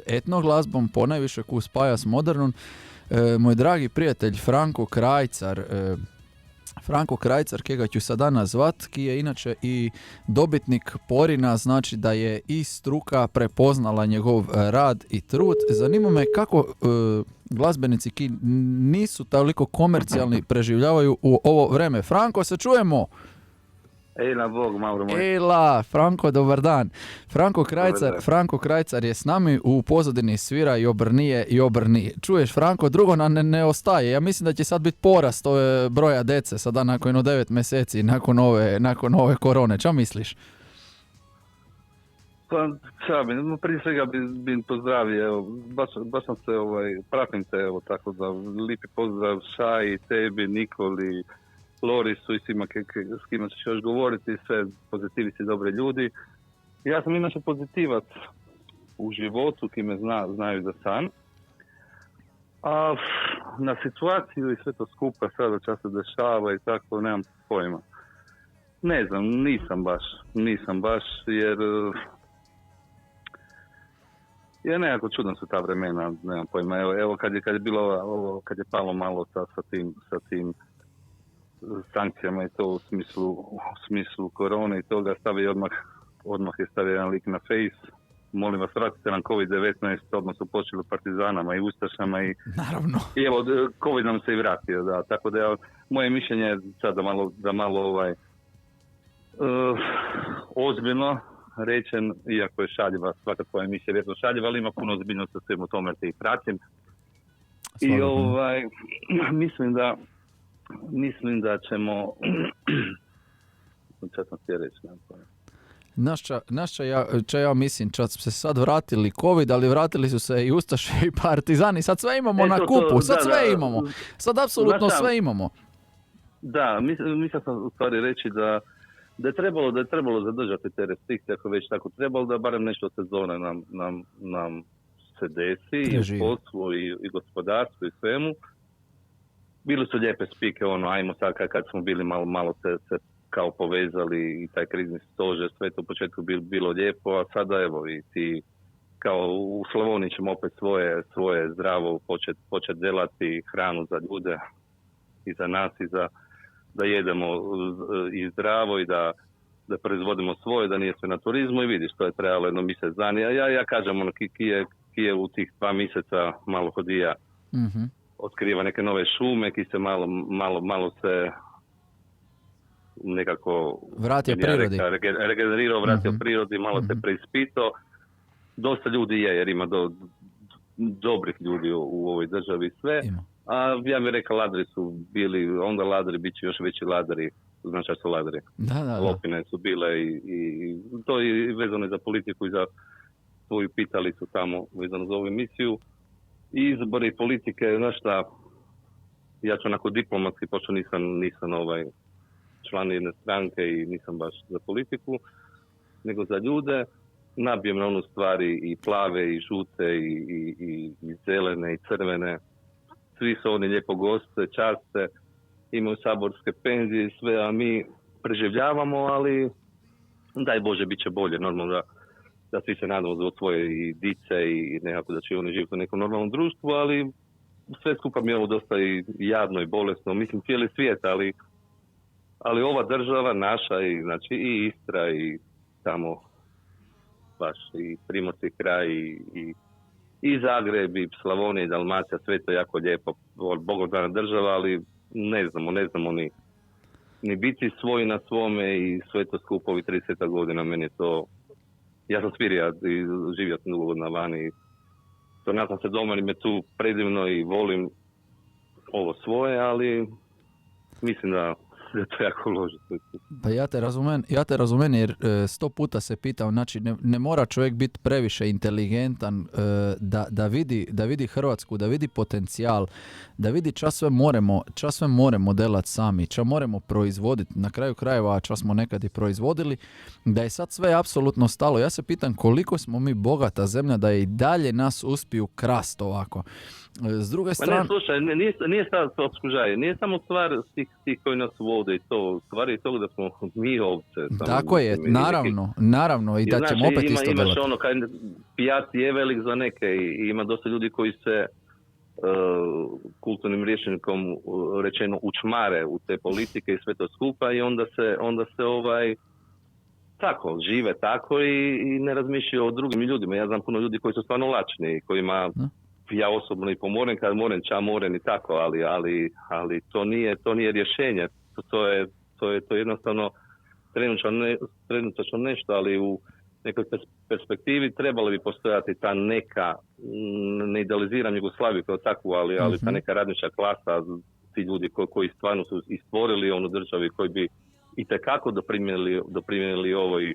Speaker 1: etno glazbom, ponajviše koju spaja s modernom. Moj dragi prijatelj Franko Krajcar, kega ću sada nazvat, ki je inače i dobitnik Porina, znači da je i struka prepoznala njegov rad i trud. Zanima me kako glazbenici ki nisu toliko komercijalni preživljavaju u ovo vreme. Franko, se čujemo?
Speaker 7: Ejla, Bog, Mauro moj.
Speaker 1: Ejla, Franko, dobar dan. Franko Krajcar je s nami, u pozadini svira i obrni. Čuješ, Franko, drugo nam ne ostaje. Ja mislim da će sad biti porast ove broja dece, sada nakon 9 mjeseci, nakon ove korone. Ča misliš?
Speaker 7: Pa, prije svega bi pozdravio, evo, baš sam se, pratim te, evo, tako da, lipi pozdrav Šaji, tebi, Nikoli, Lorisu i svima s kima ćeš još govoriti, sve pozitivici, dobre ljudi. Ja sam inače pozitivac u životu, ki me znaju da sam. A na situaciju i sve to skupa sada čas se dešava i tako, nemam pojma. Ne znam, nisam baš jer nekako čudno su ta vremena, nemam pojma. Evo kad je bilo ovo, kad je palo malo sa tim sankcijama i to u smislu korone i toga, odmah je stavio jedan lik na face. Molim vas, vratite nam COVID-19, odmah su počeli partizanama i ustašama i
Speaker 1: naravno.
Speaker 7: I evo, COVID nam se i vratio, da. Tako da moje mišljenje je sad da malo ozbiljno rečen, iako je šaljiva, svaka tvoja emisija je vjerno šaljiva, ali ima puno ozbiljnosti u svemu tome jer te i pratim. I mislim da ćemo šta sam htio reći,
Speaker 1: ja mislim, čak se sad vratili COVID, ali vratili su se i ustaše i partizani, sad sve imamo na kupu, imamo, sad apsolutno sve imamo. Da,
Speaker 7: mislim sam u stvari reći da je trebalo zadržati te restrikcije, ako već tako trebalo, da barem nešto sezone nam se desi, i u poslu, i gospodarstvu, i svemu. Bili su lijepe spike, ajmo sad kad smo bili malo se kao povezali i taj krizni stožer, sve to u početku bilo lijepo, a sada evo i ti kao u Slavoniji ćemo opet svoje zdravo početi delati hranu za ljude i za nas i da jedemo i zdravo i da proizvodimo svoje, da nije sve na turizmu i vidiš, to je trebalo jedno mjesec dana. Ja kažem, ki je u tih 2 mjeseca malo hodija, otkriva neke nove šume, ki se malo se nekako
Speaker 1: vratio prirodi.
Speaker 7: Regenerirao, vratio prirodi, malo se preispitao. Dosta ljudi jer ima dobrih ljudi u ovoj državi sve.
Speaker 1: Ima.
Speaker 7: A ja bih rekao, ladri su bili, onda ladri, bit će još veći ladri, znaš šta su ladri.
Speaker 1: Da.
Speaker 7: Lopine su bile i to je vezano za politiku i za svoju pitalicu tamo vezano za ovu emisiju. I izbori i politike, znaš šta, ja ću onako diplomatski, pošto nisam član jedne stranke i nisam baš za politiku, nego za ljude. Nabijem na onu stvari i plave i žute i zelene i crvene. Svi su oni lijepo goste, časte, imaju saborske penzije i sve, a mi preživljavamo, ali daj Bože, bit će bolje. Normalno da svi se nadamo za svoje i dice i nekako da će oni živjeti u nekom normalnom društvu, ali sve skupa mi je ovo dosta i jadno i bolesno. Mislim, cijeli svijet, ali ova država naša, i, znači i Istra i tamo baš i Primorski kraj i Zagreb i Slavonija i Dalmacija, sve to jako lijepo, bogodana država, ali ne znamo ni biti svoji na svome i sve to skupo ovih 30 godina, meni je to, ja sam svirija i živio sam dugo godina vani, to nakon se doma me tu predivno i volim ovo svoje, ali mislim da je to jako loše.
Speaker 1: Pa ja te razumijem jer 100 puta se pitao, znači ne mora čovjek biti previše inteligentan da vidi Hrvatsku, da vidi potencijal, da vidi čas sve moremo delati sami, čas moramo proizvoditi, na kraju krajeva čas smo nekad i proizvodili, da je sad sve apsolutno stalo. Ja se pitam koliko smo mi bogata zemlja da je i dalje nas uspiju krast ovako. S druge strane...
Speaker 7: Ne, slušaj, nije sad to skužaj, nije samo stvar tih koji nas vode i to, stvar je toga da smo mi ovce.
Speaker 1: Tako je, naravno, i da
Speaker 7: znači,
Speaker 1: ćemo opet isto delati.
Speaker 7: Imaš ono, pijac je velik za neke i ima dosta ljudi koji se kulturnim rječnikom rečeno učmare u te politike i sve to skupa i onda se tako, žive tako i ne razmišljaju o drugim ljudima. Ja znam puno ljudi koji su stvarno lačni, kojima ja osobno i pomoren kad moren, ča moren i tako, ali to nije rješenje. To je jednostavno trenutačno nešto, ali u nekoj perspektivi trebalo bi postojati ta neka, ne idealiziram Jugoslaviju kao takvu, ali ta neka radnička klasa, ti ljudi koji stvarno su istvorili onu državu i koji bi itekako doprinijeli ovoj.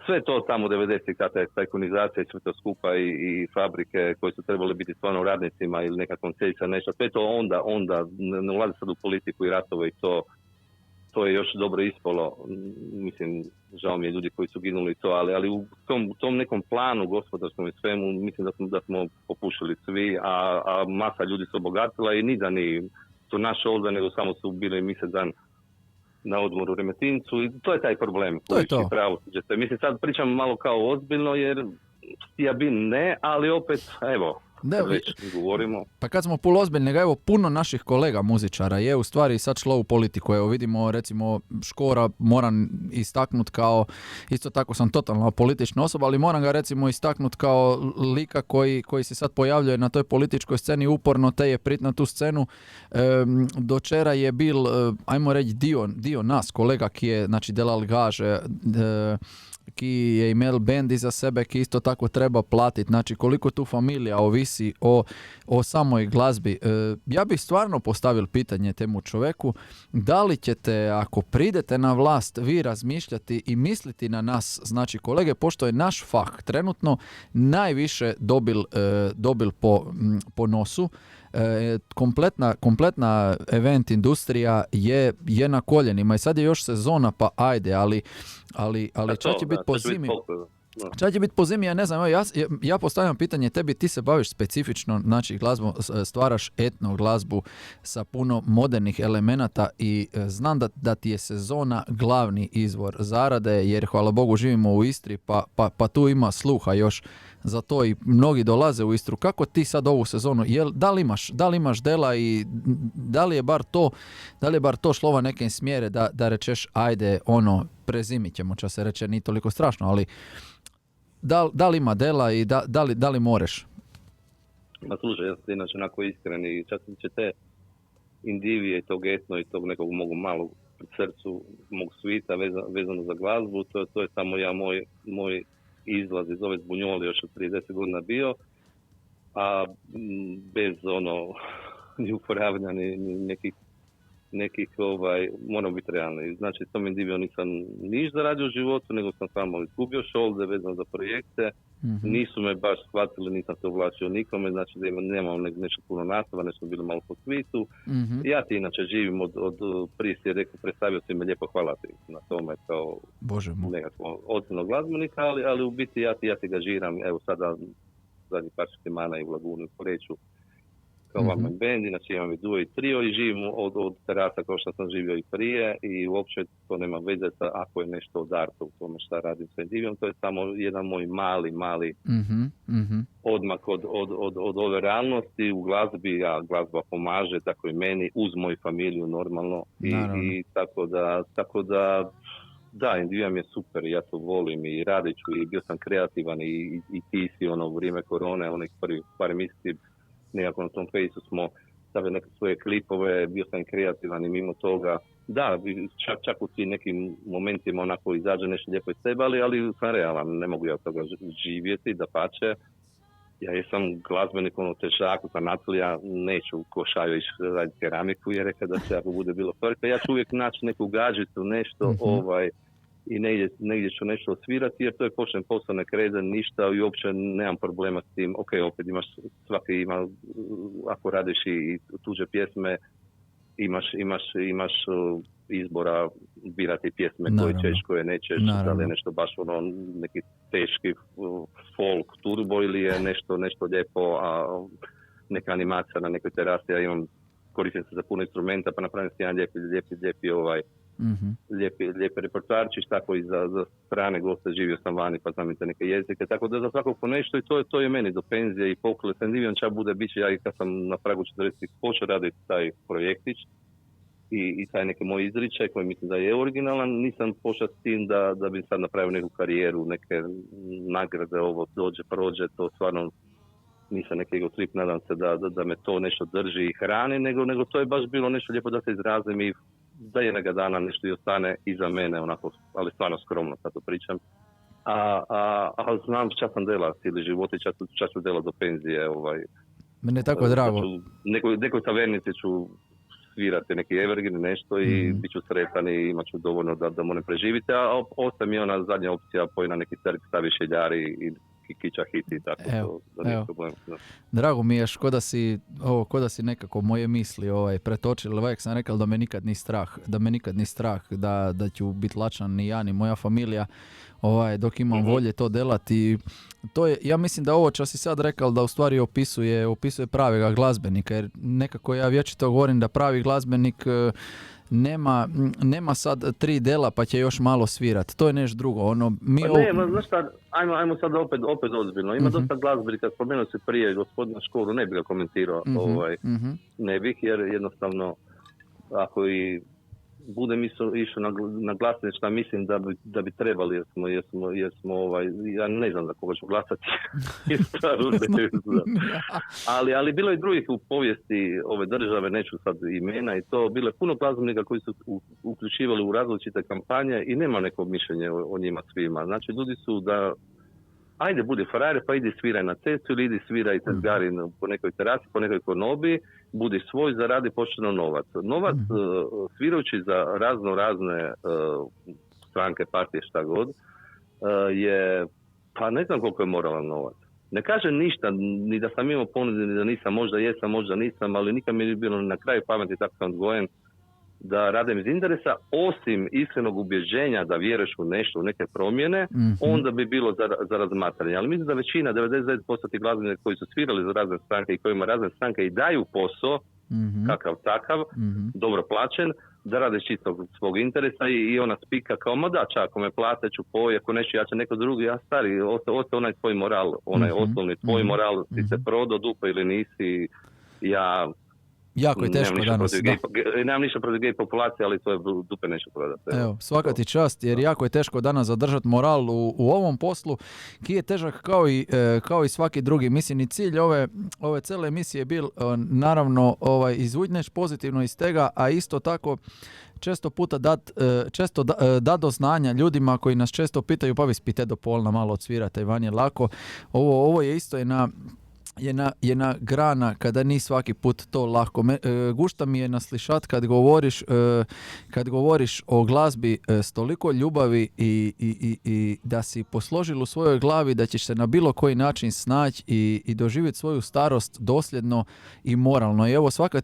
Speaker 7: Sve to tamo 90-ih, ta tajkunizacija i sve to skupa i fabrike koje su trebale biti stvarno radnicima ili neka koncesija, nešto. Sve to onda ne ulazi sad u politiku i ratove i to je još dobro ispalo. Mislim, žao mi je ljudi koji su ginuli to, ali u tom nekom planu gospodarskom i svemu, mislim da smo popušili svi, a masa ljudi se obogatila i ni to naše ovdje, nego samo su bili mjesec dan na odmoru u Remetincu i to je taj problem.
Speaker 1: To je to.
Speaker 7: Mislim, sad pričam malo kao ozbiljno jer ja bi ne, ali opet, evo, već govorimo.
Speaker 1: Pa kad smo puno ozbiljni, evo puno naših kolega muzičara je u stvari sad šlo u politiku. Evo vidimo recimo Škora, moram istaknut kao, isto tako sam totalno politična osoba, ali moram ga recimo istaknut kao lika koji se sad pojavljuje na toj političkoj sceni uporno, te je prit na tu scenu. Dočera je bil, ajmo reći, dio nas, kolega ki je, znači delal gaže, ki je imel bend iza sebe, ki isto tako treba platiti. Znači koliko tu familija ovisi o samoj glazbi. Ja bih stvarno postavil pitanje temu čoveku, da li ćete, ako pridete na vlast, vi razmišljati i misliti na nas, znači kolege, pošto je naš fah trenutno najviše dobil po nosu, kompletna event industrija je na koljenima i sad je još sezona, pa ajde, ali čak će biti po zimi. Čak će biti po zimi, ja ne znam, ja postavljam pitanje tebi, ti se baviš specifično, znači glazbu, stvaraš etno glazbu sa puno modernih elemenata i znam da ti je sezona glavni izvor zarade, jer hvala Bogu živimo u Istri, pa tu ima sluha još za to i mnogi dolaze u Istru. Kako ti sad ovu sezonu, da li imaš dela i da li je bar to šlo neke smjere da rečeš ajde, prezimit ćemo, će se reče, nije toliko strašno, ali da li ima dela i da li moreš?
Speaker 7: Ma slušaj, ja sam inače onako iskren i čak će te indivije i tog etno i tog nekog mogu malo pri srcu mog svita vezano za glazbu, to je samo moj izlaz iz ove Zbunjoli još od 30 godina bio a bez ni uporavanja, ni nekih moram biti realni. Znači, s tom Endivijom nisam niš zaradio u životu, nego sam samo izgubio šolde vezano za projekte.
Speaker 1: Mhm.
Speaker 7: Nisu me baš shvatili, nisam se uvlačio nikome, znači da nemam nešto puno nastava, nešto bilo malo po svitu.
Speaker 1: Mhm.
Speaker 7: Ja ti inače živim od prije si je rekao, predstavio si me lijepo, hvala ti na tome kao
Speaker 1: Bože moj.
Speaker 7: nekako ozbiljnog glazbenika, ali u biti ja ti ga žiram, evo sada zadnji par semana i u Laguni, u Poreču, kao
Speaker 1: Mhm.
Speaker 7: one man band, inače imam i duo i trio i živim od terasa kao što sam živio i prije i uopće to nema veze sa ako je nešto od arta u tome šta radim sa Endivijom, to je samo jedan moj mali
Speaker 1: Mhm. Mhm.
Speaker 7: odmak od ove realnosti u glazbi, a glazba pomaže tako i meni uz moju familiju normalno i tako da da, Endivija mi je super, ja to volim i radit ću i bio sam kreativan i ti si u vrijeme korone, onih prvih par mjeseci nekako na tom fejsu smo stavili neke svoje klipove, bio sam kreativan i mimo toga, da, čak u tim nekim momentima onako izađe nešto lijepo iz sebe, ali sam realan, ne mogu ja od toga živjeti, dapače. Ja jesam glazbenik, težak, zanatlija, neću ko Šajo ići raditi keramiku jer reka da se ako bude bilo frka, ja ću uvijek naći neku gađicu, nešto i negdje ću nešto osvirati jer to je počnem posao, ne kreden ništa i uopće nemam problema s tim. Ok, opet svaki ima, ako radiš i tuđe pjesme, imaš izbora birati pjesme koje ćeš, koje nećeš, da li je nešto baš neki teški folk turbo ili je nešto lijepo, a neka animacija na nekoj terasi, ja koristim se za puno instrumenta, pa napravim se jedan lijepi reportarčić, tako i za strane goste, živio sam vani pa znam i te neke jezike, tako da za svakog po nešto i to je meni do penzije i pokole sa Endivijom čak bude biće, ja i kad sam na pragu 40 počeo raditi taj projektić i taj neki moj izričaj koji mislim da je originalan, nisam pošao s tim da bi sad napravio neku karijeru, neke nagrade, ovo dođe, prođe, to stvarno nisam neki ego trip, nadam se da me to nešto drži i hrani, nego to je baš bilo nešto lijepo da se izrazim i da jednoga dana nešto i ostane iza mene, onako, ali stvarno skromno sad to pričam. A znam šta sam dela cijeli život i šta ću dela do penzije.
Speaker 1: Mene je tako drago.
Speaker 7: Nekoj tavernici ću svirati neki evergreen nešto i bit ću sretan i imat ću dovoljno da moram preživiti, a ostaje mi ona zadnja opcija poji na neki crk staviš jeljari i kića hiti i tako.
Speaker 1: Drago mi je ko da si nekako moje misli pretočili, uvijek sam rekao da me nikad ni strah da ću biti lačan ni ja ni moja familija dok imam volje to delati. To je, ja mislim da ovo što si sad rekao da u stvari opisuje pravega glazbenika, jer nekako ja vječito govorim da pravi glazbenik nema sad 3 dela pa će još malo svirat. To je nešto drugo.
Speaker 7: Znaš šta, ajmo sad opet ozbiljno. Ima dosta glazbenika, spomenuo se prije gospodina Škoru, ne bih ga komentirao, ne bih, jer jednostavno ako i budem išao na glasanje šta mislim da bi trebali, jer smo ja ne znam za koga ću glasati. ali bilo je drugih u povijesti ove države, neću sad imena i to, bilo je puno glazbenika koji su uključivali u različite kampanje i nema neko mišljenje o njima svima. Znači ljudi su da ajde budi frajer pa idi sviraj na cestu ili idi sviraj tezgari po nekoj terasi, po nekoj konobi, budi svoj, zaradi pošteno novac. Novac svirajući za razne stranke, partije, šta god, je, pa ne znam koliko je moralan novac. Ne kažem ništa, ni da sam imao ponude, ni da nisam, možda jesam, možda nisam, ali nikad mi je bilo na kraju pameti, tako sam odgojen, da radim iz interesa, osim iskrenog ubjeđenja da vjeruješ u nešto, u neke promjene, onda bi bilo za razmatranje. Ali mislim da većina, 99% tih glazbenika koji su svirali za razne stranke i kojima razne stranke i daju posao, kakav takav, dobro plaćen, da rade čistog svog interesa i ona spika kao, ma da, čak, ako me plate ću poje, ako neću ja će neko drugi, ja stari, ostaje onaj tvoj moral, onaj osnovni tvoj moral, ti se prodao dupe ili nisi, ja
Speaker 1: jako je teško danas.
Speaker 7: Nemam ništa protiv gej populacije, ali to je dupe nešto prodati.
Speaker 1: Evo, svaka ti čast, jer jako je teško danas zadržati moral u ovom poslu, ki je težak kao i svaki drugi. Mislim, i cilj ove cele emisije je bil naravno izvući pozitivno iz tega, a isto tako često puta da do znanja ljudima koji nas često pitaju, pa vi spite do polna malo odsvirate, van je lako. Ovo je isto jedna grana kada ni svaki put to lako. Gušta mi je naslišat kad govoriš o glazbi s toliko ljubavi i da si posložil u svojoj glavi da ćeš se na bilo koji način snaći i doživjeti svoju starost dosljedno i moralno. I evo svaka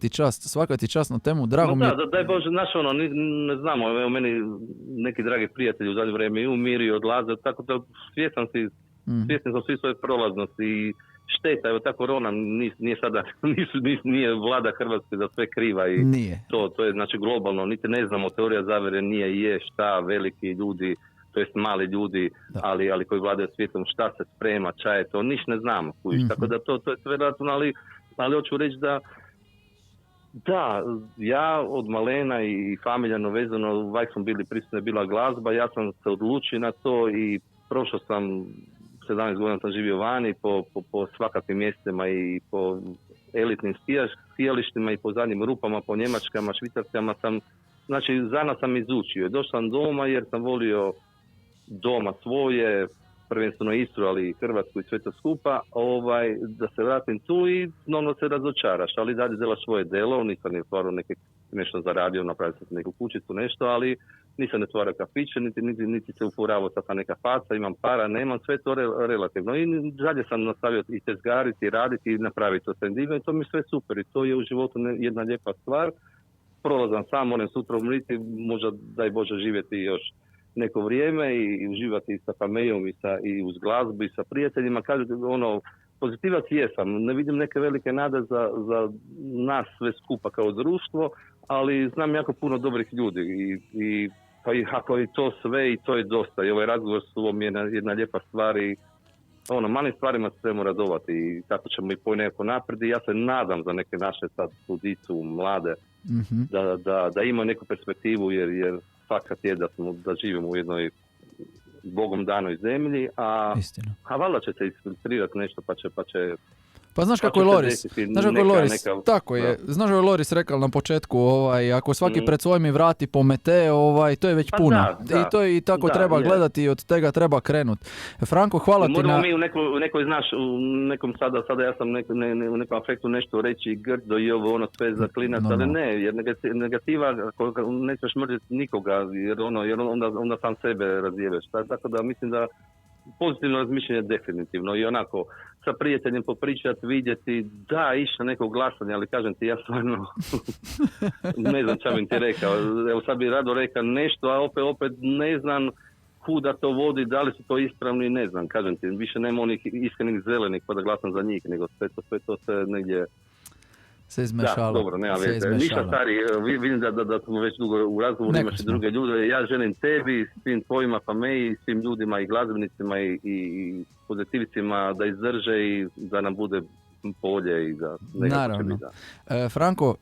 Speaker 1: ti čast na temu. Drago mi je...
Speaker 7: Daj Bože, ne znamo, evo meni neki dragi prijatelji u zadnje vrijeme i umiri i odlaze, tako da svjesni sam svi svoje prolaznosti i šteta, evo ta korona nije vlada Hrvatske za sve kriva i
Speaker 1: nije.
Speaker 7: To je znači globalno, niti ne znamo, teorija zavere nije je šta veliki ljudi, to jest mali ljudi, ali koji vladaju svijetom, šta se sprema, ča je to, niš ne znamo. Tako da to je sve relativno, ali hoću reći da, ja od malena i familjano vezano, uvijek smo bili prisutni, bila glazba, ja sam se odlučio na to i prošao sam 17 godina sam živio vani po svakakvim mjestima i po elitnim skijalištima i po zadnjim rupama, po Njemačkama, Švicarskama sam, znači zanat sam izučio. Došao sam doma jer sam volio doma svoje, prvenstveno Istru, ali i Hrvatsku i sve to skupa, da se vratim tu i normalno se razočaraš, ali dalje delaš svoje delo, nisam je stvarno nešto zaradio, napravio sam neku kućicu, nešto, ali nisam ne stvarao kafiće, niti se ufuravao sa neka faca, imam para, nemam, sve to relativno. I dalje sam nastavio i tezgariti, i raditi, i napraviti to sendime, i to mi sve super. I to je u životu jedna lijepa stvar. Prolazam sam, moram sutra umriti, možda daj Bože živjeti još neko vrijeme i uživati sa familijom i uz glazbu i sa prijateljima. Kažete, pozitivac jesam, ne vidim neke velike nade za nas sve skupa kao društvo, ali znam jako puno dobrih ljudi i ako je to sve i to je dosta. I ovaj razgovor s ovom je jedna lijepa stvar i malim stvarima se trebamo radovati i tako ćemo i nekako naprijed. I ja se nadam za neke naše sad studicu, mlade, da imaju neku perspektivu jer fakat je da živimo u jednoj Bogom danoj zemlji, a valjda će se isfiltrirati nešto pa će
Speaker 1: Pa znaš kako je Loris, tako je, znaš kako je Loris rekao na početku, ako svaki pred svojim vrati pomete, to je već puno. I to i tako treba gledati i od tega treba krenuti. Franko, hvala ti na...
Speaker 7: Moramo mi u nekoj, znaš, u nekom sada ja sam u nekom afektu nešto reći grdo i ovo, sve za klinac, ali ne, jer negativa, nećeš mrziti nikoga, jer onda sam sebe razjeveš. Tako da mislim da pozitivno razmišljanje definitivno i onako sa prijateljem popričati, vidjeti, da, išlo neko glasanje, ali kažem ti, ja stvarno ne znam šta bi ti rekao. Evo sad bi rado rekao nešto, a opet ne znam kuda to vodi, da li su to ispravni, ne znam, kažem ti, više nema onih iskrenih zelenih pa da glasam za njih, nego sve to se negdje...
Speaker 1: Se izmešalo.
Speaker 7: Da, dobro, nema veze. Ništa stari, vidim da smo već dugo u razgovoru, imaš i druge ljude. Ja želim tebi, svim tvojima, pa me i svim ljudima i glazbenicima i pozitivcima da izdrže i da nam bude bolje i da nekako će biti.
Speaker 1: Franko,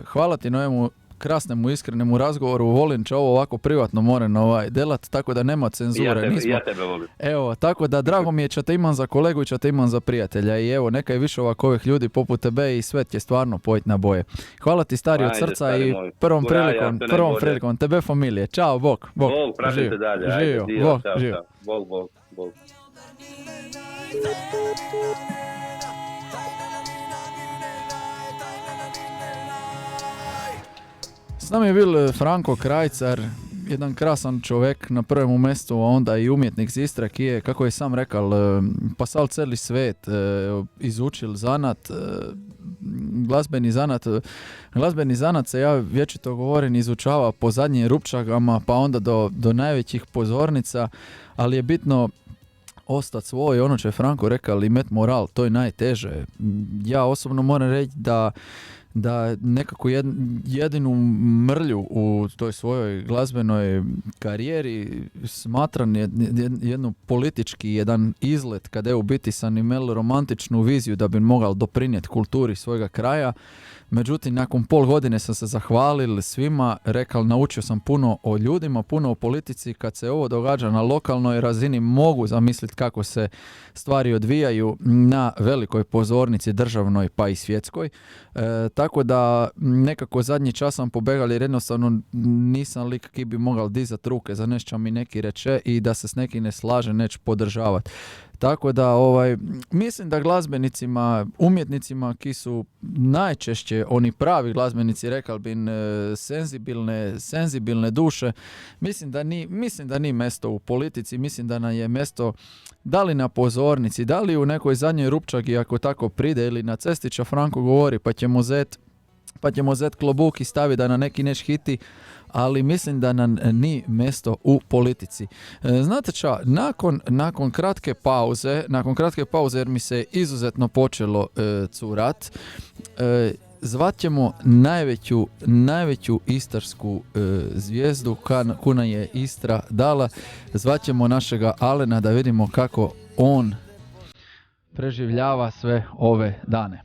Speaker 1: hvala ti na ovemu krasnemu, iskrenemu razgovoru. Volim će ovo ovako privatno moram delat, tako da nema cenzure.
Speaker 7: Ja tebe volim.
Speaker 1: Evo, tako da drago mi je će te imam za kolegu i će te imam za prijatelja i evo, neka je više ovakvih ljudi poput tebe i sve će stvarno pojiti na boje. Hvala ti stari od srca i prvom prilikom tebe familije. Ćao, bok.
Speaker 7: Bog, pratite dalje.
Speaker 1: Živio, živio.
Speaker 7: Bog.
Speaker 1: S nama je bil Franko Krajcar, jedan krasan čovjek na prvem mjestu, a onda i umjetnik z Istre, ki je, kako je sam rekao, pasal celi svet, izučil zanat, glazbeni zanat se, ja vječito govorim, izučava po zadnjim rupčagama, pa onda do najvećih pozornica, ali je bitno ostati svoj, ono će Franko rekao, imet moral, to je najteže. Ja osobno moram reći da nekako jedinu mrlju u toj svojoj glazbenoj karijeri smatram jednu politički jedan izlet kada je u biti sam imel romantičnu viziju da bi mogao doprinijeti kulturi svojega kraja. Međutim, nakon pol godine sam se zahvalil svima, rekao, naučio sam puno o ljudima, puno o politici. Kad se ovo događa na lokalnoj razini, mogu zamisliti kako se stvari odvijaju na velikoj pozornici, državnoj pa i svjetskoj. Tako da nekako zadnji čas sam pobegal jer jednostavno nisam lik ki bi mogao dizati ruke za nešto mi neki reče i da se s nekim ne slaže, neću podržavati. Tako da mislim da glazbenicima, umjetnicima ki su najčešće oni pravi glazbenici, rekao bi senzibilne duše, mislim da ni mesto u politici, mislim da nam je mesto da li na pozornici, da li u nekoj zadnjoj rupčagi ako tako pride ili na cestića Franko govori pa ćemo zet klobuk i stavi da na neki neš hiti, ali mislim da nam ni mesto u politici. Znate ča, nakon kratke pauze jer mi se izuzetno počelo curat, zvat ćemo najveću istarsku zvijezdu kuna je Istra dala, zvat ćemo našega Alena da vidimo kako on preživljava sve ove dane.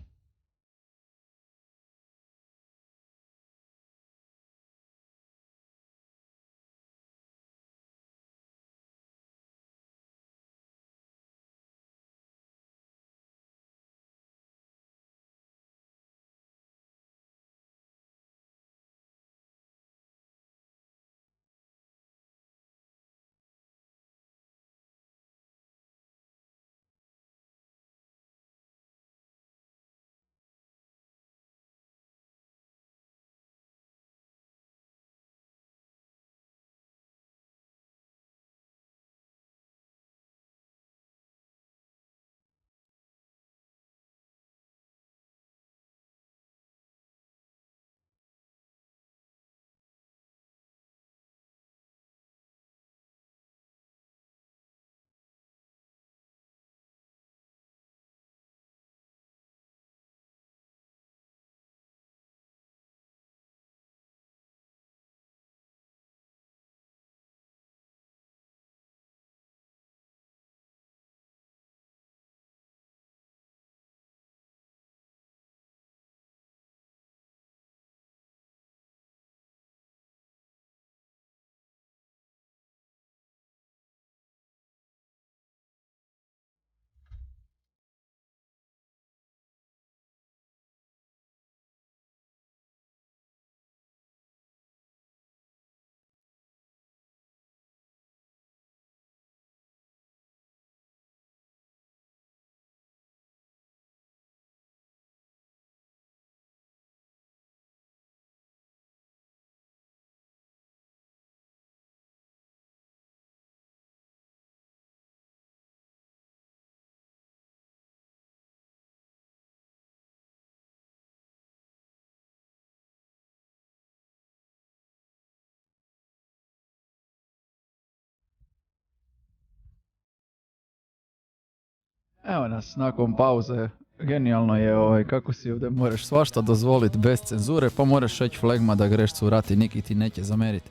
Speaker 1: Evo nas, nakon pauze, genijalno je kako si ovdje moraš svašta dozvoliti bez cenzure, pa moraš reći flegma da greš curati, niki ti neće zameriti.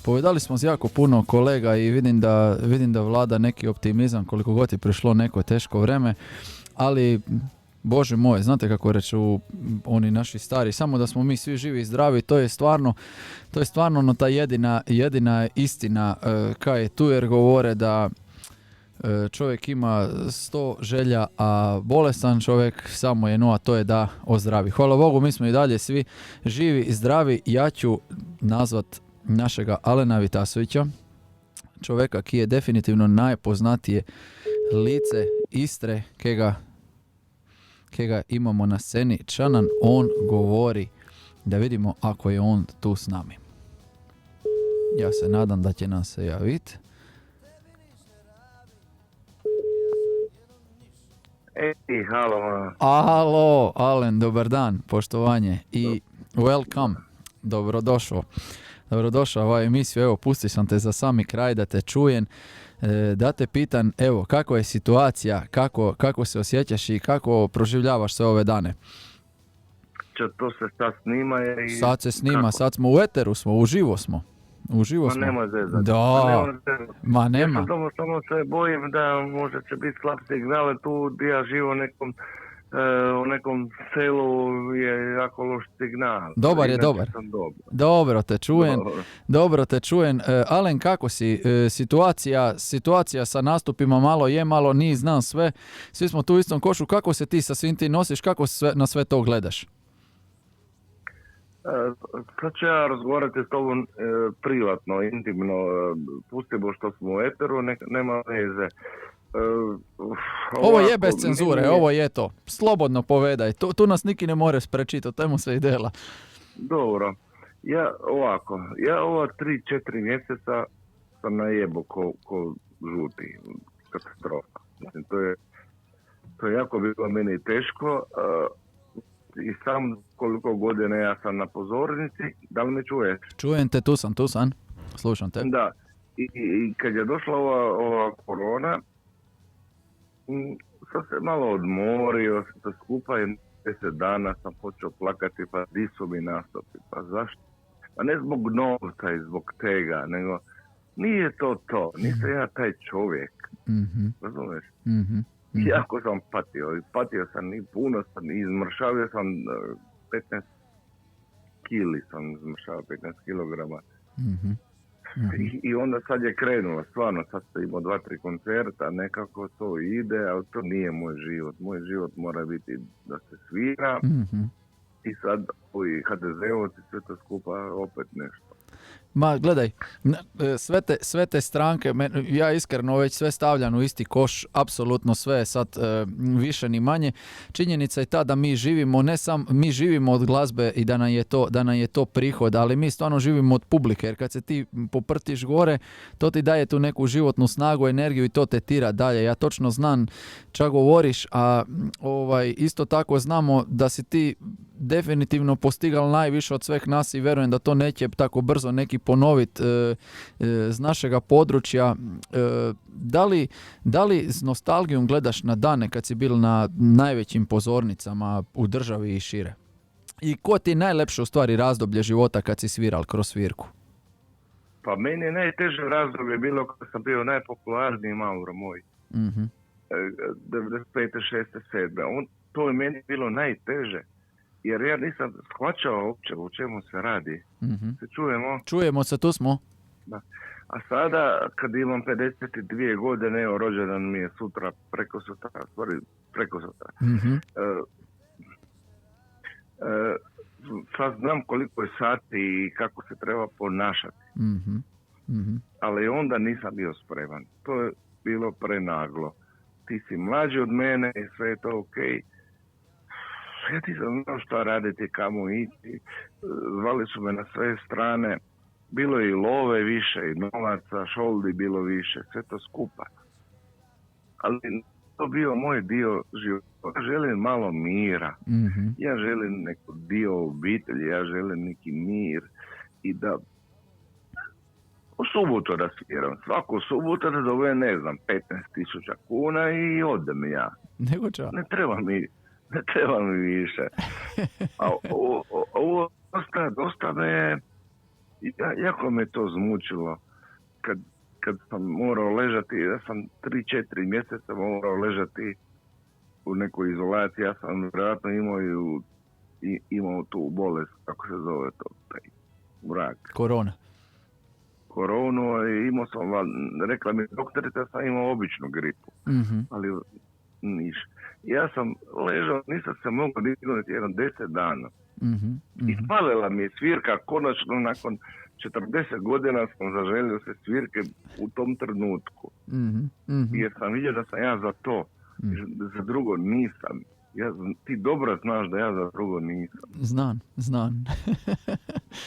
Speaker 1: Povedali smo s jako puno kolega i vidim da vlada neki optimizam koliko god je prišlo neko teško vreme, ali Bože moj, znate kako reču oni naši stari, samo da smo mi svi živi i zdravi, to je stvarno no ta jedina istina kaj je tu, jer govore da čovjek ima 100 želja, a bolestan čovjek samo jedno, a to je da ozdravi. Hvala Bogu, mi smo i dalje svi živi i zdravi. Ja ću nazvat našega Alena Vitasovića, čovjeka ki je definitivno najpoznatije lice Istre, kega imamo na sceni. Ča nam on govori, da vidimo ako je on tu s nami. Ja se nadam da će nam se javiti.
Speaker 8: Halo.
Speaker 1: Alo, Alen, dobar dan, poštovanje i welcome, dobrodošao u ovu emisiju. Evo, pusti sam te za sami kraj da te čujem, da te pitan, evo, kako je situacija, kako se osjećaš i kako proživljavaš sve ove dane?
Speaker 8: To se sad snima i...
Speaker 1: Sad se snima, kako? Sad smo u eteru, uživo smo.
Speaker 8: Ma nema zezati.
Speaker 1: Da, ma nema.
Speaker 8: Ja samo se bojim da možda će biti slab signal, tu gdje ja živo u nekom selu je jako loš signal.
Speaker 1: Dobar je, dobar. Dobro te čujem. Alen, kako si? Situacija sa nastupima malo je, malo nije, znam sve. Svi smo tu u istom košu. Kako se ti sa svim ti nosiš? Kako na sve to gledaš?
Speaker 8: Sad ću ja razgovarati s tobom privatno, intimno, pustimo što smo u eteru, nema veze.
Speaker 1: Ovo je bez cenzure, ovo je to. Slobodno povedaj, tu nas niki ne more sprečiti, o temu se i dela.
Speaker 8: Dobro, ja ova 3-4 mjeseca sam najebo ko žuti, katastrofa. Mislim, to je jako bilo meni teško i sam koliko godina ja sam na pozornici, da li me čuješ?
Speaker 1: Čujem te, tu sam, slušam te.
Speaker 8: Da, i kad je došla ova korona, sam se malo odmorio, sve skupa i 10 dana sam počeo plakati, pa di su mi nastupi, pa zašto? Pa ne zbog novca i zbog tega, nego nije to, nisam ja taj čovjek, razumiješ? Jako sam patio sam i puno sam, izmršavio sam 15 kili sam izmršavio, 15 kilograma. I onda sad je krenulo, stvarno, sad sam imao 2-3 koncerta, nekako to ide, ali to nije moj život. Moj život mora biti da se svira i sad ovi HDZ-ovci sve to skupa opet nešto.
Speaker 1: Ma gledaj, sve te stranke, ja iskreno već sve stavljam u isti koš, apsolutno sve, sad više ni manje. Činjenica je ta da mi živimo, mi živimo od glazbe i da nam je to prihod, ali mi stvarno živimo od publike, jer kad se ti poprtiš gore, to ti daje tu neku životnu snagu, energiju i to te tira dalje. Ja točno znam čak govoriš, a isto tako znamo da si ti definitivno postigao najviše od sveh nas i vjerujem da to neće tako brzo neki ponoviti z našega područja. Da li s nostalgijom gledaš na dane kad si bil na najvećim pozornicama u državi i šire? I ko ti je najlepše u stvari razdoblje života kad si sviral kroz svirku?
Speaker 8: Pa meni je najteže razdoblje bilo kad sam bio najpopularniji Mauro moj. 95. 6. 7. To je meni bilo najteže. Jer ja nisam shvaćao uopće o čemu se radi. Se čujemo?
Speaker 1: Čujemo se, tu smo.
Speaker 8: Da. A sada, kad imam 52 godine, evo, rođendan mi je sutra, preko sutra. Sad znam koliko je sati i kako se treba ponašati. Ali onda nisam bio spreman. To je bilo prenaglo. Ti si mlađi od mene i sve je to okej. Ja nisam znao šta raditi, kamo ići, zvali su me na sve strane, bilo je i love više, i novaca, šoldi bilo više, sve to skupa. Ali to bio moj dio života. Ja želim malo mira, ja želim neko dio obitelji, ja želim neki mir i da u subotu da sviram, svaku subotu da dobijem, 15.000 kuna i odem ja. Ne treba mi više. A ovo dosta me, jako me to zmučilo. Kad sam morao ležati, ja sam 3-4 mjeseca morao ležati u nekoj izolaciji. Ja sam vjerojatno imao tu bolest, kako se zove to, taj vrak. Koronu i imao sam, rekla mi doktorica da sam imao običnu gripu. Ali niš. Ja sam ležao, nisam se mogao dignuti 10 dana. I falila mi je svirka, konačno nakon 40 godina sam zaželio se svirke u tom trenutku. Jer sam vidio da sam ja za to, za drugo nisam. Ti dobro znaš da ja za drugo nisam.
Speaker 1: Znam.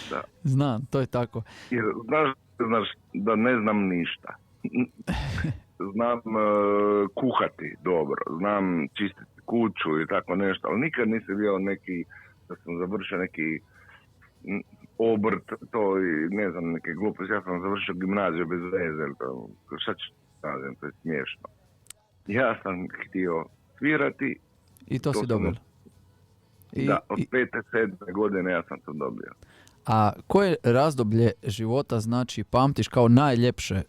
Speaker 8: Da.
Speaker 1: Znam, to je tako.
Speaker 8: Jer znaš da ne znam ništa. Znam kuhati dobro, znam čistiti kuću i tako nešto, ali nikad nisam bio neki, da sam završio neki obrt, to i ne znam, neke gluposti. Ja sam završio gimnaziju bez veze, šta ću kažem, to je smiješno. Ja sam htio svirati.
Speaker 1: I to si dobio?
Speaker 8: Da, od 5-7 godine ja sam to dobio.
Speaker 1: A koje razdoblje života znači pamtiš kao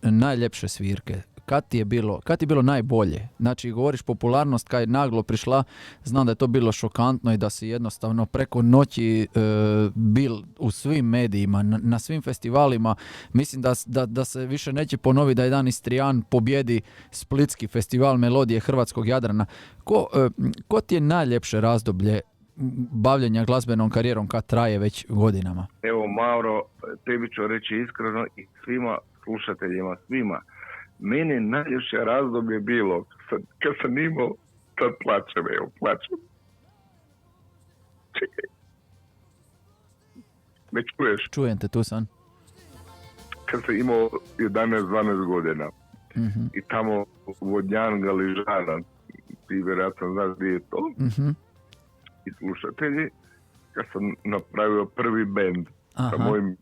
Speaker 1: najljepše svirke? Kad ti je bilo najbolje? Znači, govoriš popularnost kad je naglo prišla, znam da je to bilo šokantno i da si jednostavno preko noći bil u svim medijima, na svim festivalima. Mislim da se više neće ponoviti da jedan Istrijan pobjedi Splitski festival melodije hrvatskog Jadrana. Ko ti je najljepše razdoblje bavljenja glazbenom karijerom kad traje već godinama?
Speaker 8: Evo, Mauro, tebi ću reći iskreno i svima slušateljima, svima. Meni najljepše razdoblje bilo kad sam imao, sad plaćem. Čekaj. Me čuješ?
Speaker 1: Čujem te, tu sam.
Speaker 8: Kad sam imao 11-12 godina
Speaker 1: Mm-hmm.
Speaker 8: i tamo Vodnjan Galižana, ti vjerojatno znaš gdje je to,
Speaker 1: Mm-hmm.
Speaker 8: i slušatelji, kad sam napravio prvi bend sa mojim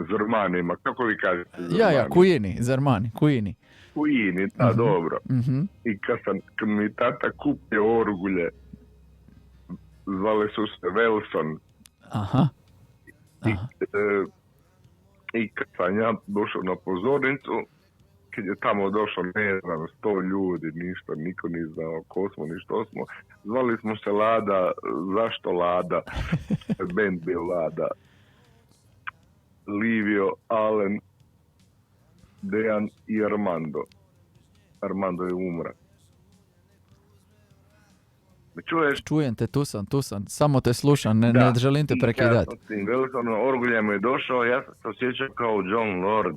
Speaker 8: Zormanima, kako vi kažete?
Speaker 1: Kuini, Zarmani, Kuini.
Speaker 8: Kuini, da, dobro.
Speaker 1: Mm-hmm.
Speaker 8: I kad mi tata kupio orgulje, zvale su se Velson.
Speaker 1: Aha.
Speaker 8: I kad sam ja došao na pozornicu, kad je tamo došlo, ne znam, 100 ljudi, ništa, niko nije znao ko smo, ni što smo. Zvali smo se Lada, zašto Lada? Band bio Lada. Livio, Alen, Dejan i Armando. Armando je umra. Me čuješ?
Speaker 1: Čujem te, tu sam. Samo te slušam, ne želim te prekidati.
Speaker 8: Ja sam Velson, orguljem je došao, ja sam se osjećao kao John Lord.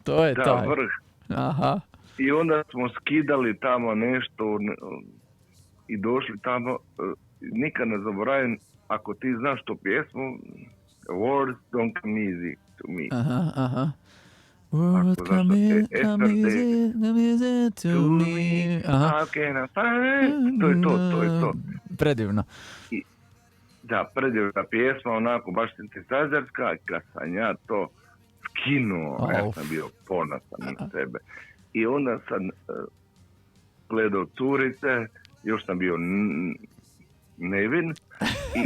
Speaker 1: To je taj.
Speaker 8: Vrh.
Speaker 1: Aha.
Speaker 8: I onda smo skidali tamo nešto i došli tamo. Nikad ne zaboravim, ako ti znaš tu pjesmu, Words don't come easy to me.
Speaker 1: Aha. Words come easy to me.
Speaker 8: How can I find? To je to.
Speaker 1: Predivno.
Speaker 8: Predivna pjesma, onako baš sintesajzerska, kad sam ja to skinuo, ja sam bio ponosan na sebe. I onda sam gledao curice, još sam bio nevin i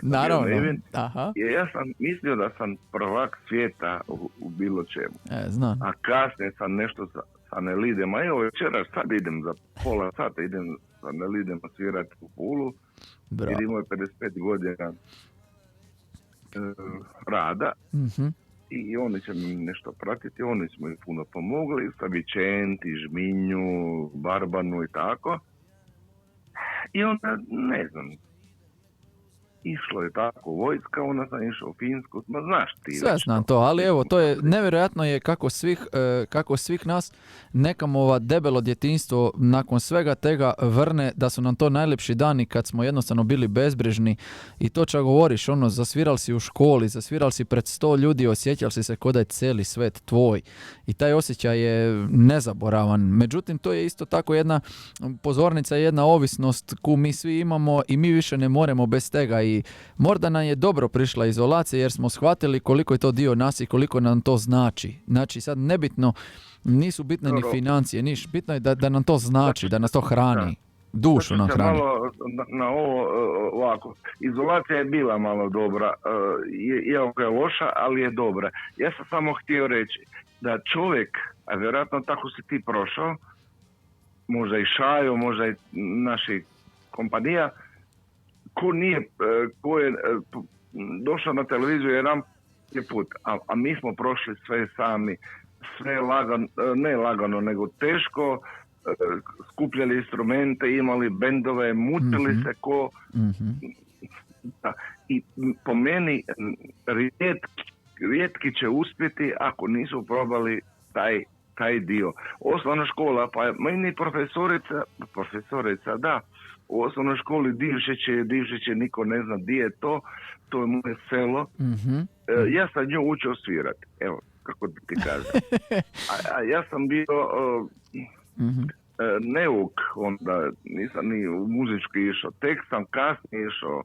Speaker 8: Naravno. Nevin.
Speaker 1: Aha.
Speaker 8: Ja sam mislio da sam prvak svijeta u bilo čemu.
Speaker 1: Znam.
Speaker 8: A kasnije sam nešto sa Nelidema. Evo večeras sad idem za pola sata, idem sa Nelidema svirati u Pulu.
Speaker 1: Bravo.
Speaker 8: Jer imao je 55 godina rada.
Speaker 1: Mm-hmm.
Speaker 8: I oni će mi nešto pratiti. Oni smo mi puno pomogli. Sa Vicenti, Žminju, Barbanu i tako. I onda, ne znam, išlo je tako vojska, onda sam išao u Finsku, znaš ti.
Speaker 1: Sve znam to, ali evo, to je nevjerojatno je kako svih nas nekam ova debelo djetinjstvo nakon svega tega vrne, da su nam to najljepši dani kad smo jednostavno bili bezbrižni i to čak govoriš, zasvirali si u školi, zasvirali si pred 100 ljudi, osjećali si se kao da je cijeli svet tvoj i taj osjećaj je nezaboravan. Međutim, to je isto tako jedna pozornica, jedna ovisnost koju mi svi imamo i mi više ne moremo bez tega i možda nam je dobro prišla izolacija jer smo shvatili koliko je to dio nas i koliko nam to znači. Znači sad nebitno, nisu bitne ni financije, bitno je da nam to znači, da nas to hrani. Dušu nam hrani.
Speaker 8: Malo na ovo ovako. Izolacija je bila malo dobra, iako je loša, ali je dobra. Ja sam samo htio reći da čovjek, a vjerojatno tako si ti prošao, možda i Šajo, možda i naši kompanija, ko je došao na televiziju jedan put, a mi smo prošli sve sami, sve lagano, ne lagano, nego teško, skupljali instrumente, imali bendove, mučili se ko... Da. I po meni rijetki će uspjeti ako nisu probali taj dio. Osnovna škola, pa meni profesorica, da, u osnovnoj školi Divšiće, niko ne zna di je to je moje selo. Ja sam nju učio svirati, evo, kako ti kažem. A ja sam bio neuk, onda nisam ni u muzički išao, tek sam kasnije išao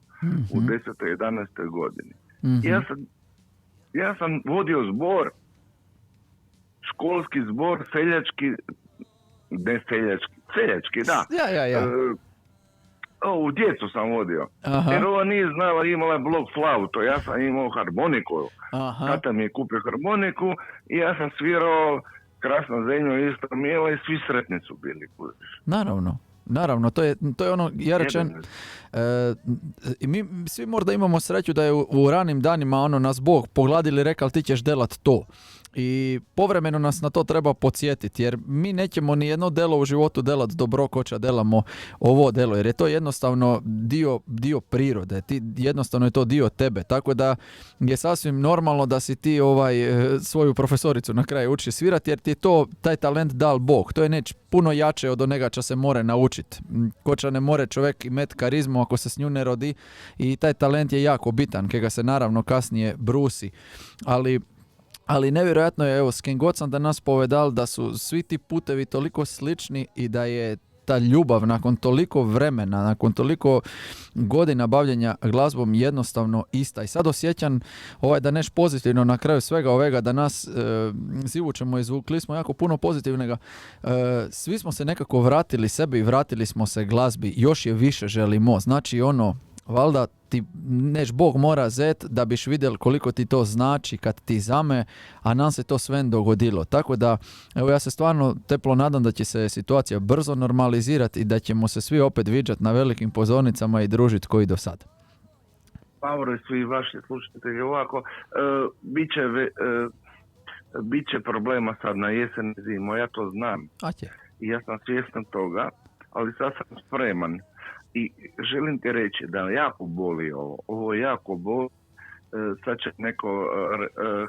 Speaker 8: u 10. 11. godini. Ja sam vodio zbor, školski zbor, seljački, da.
Speaker 1: Ja.
Speaker 8: U djecu sam vodio. Aha. Jer ova nije znala, imala je blok flauto, ja sam imao harmoniku. Tata mi je kupio harmoniku i ja sam svirao Krasna zemlja, Istra mijela i svi sretni su bili.
Speaker 1: Naravno, to je ono, ja rečem, mi svi možda imamo sreću da je u ranim danima nas Bog pogladili i rekao ti ćeš delat to. I povremeno nas na to treba podsjetiti, jer mi nećemo ni jedno delo u životu delat dobro koća delamo ovo delo, jer je to jednostavno dio prirode, jednostavno je to dio tebe, tako da je sasvim normalno da si ti svoju profesoricu na kraju uči svirati, jer ti je taj talent dal Bog, to je neć puno jače od onega čo se more naučiti. Koća ne more čovjek imet karizmu ako se s nju ne rodi i taj talent je jako bitan, kega se naravno kasnije brusi, ali nevjerojatno je, evo, s kim god sam danas povedal da su svi ti putevi toliko slični i da je ta ljubav nakon toliko vremena, nakon toliko godina bavljenja glazbom jednostavno ista. I sad osjećam da neš pozitivno na kraju svega ovega da nas zivućemo, izvukli smo jako puno pozitivnega. Svi smo se nekako vratili sebi i vratili smo se glazbi. Još je više želimo. Znači valjda ti neš Bog mora zet da biš vidjel koliko ti to znači kad ti zame, a nam se to sve dogodilo. Tako da, evo, ja se stvarno teplo nadam da će se situacija brzo normalizirati i da ćemo se svi opet viđati na velikim pozornicama i družiti koji do sad.
Speaker 8: Pavore, svi vaši slušatelji, ovako, bit će problema sad na jesen i zimu, ja to znam. I ja sam svjestan toga, ali sad sam spreman. I želim ti reći da jako boli ovo jako boli, sad će neko,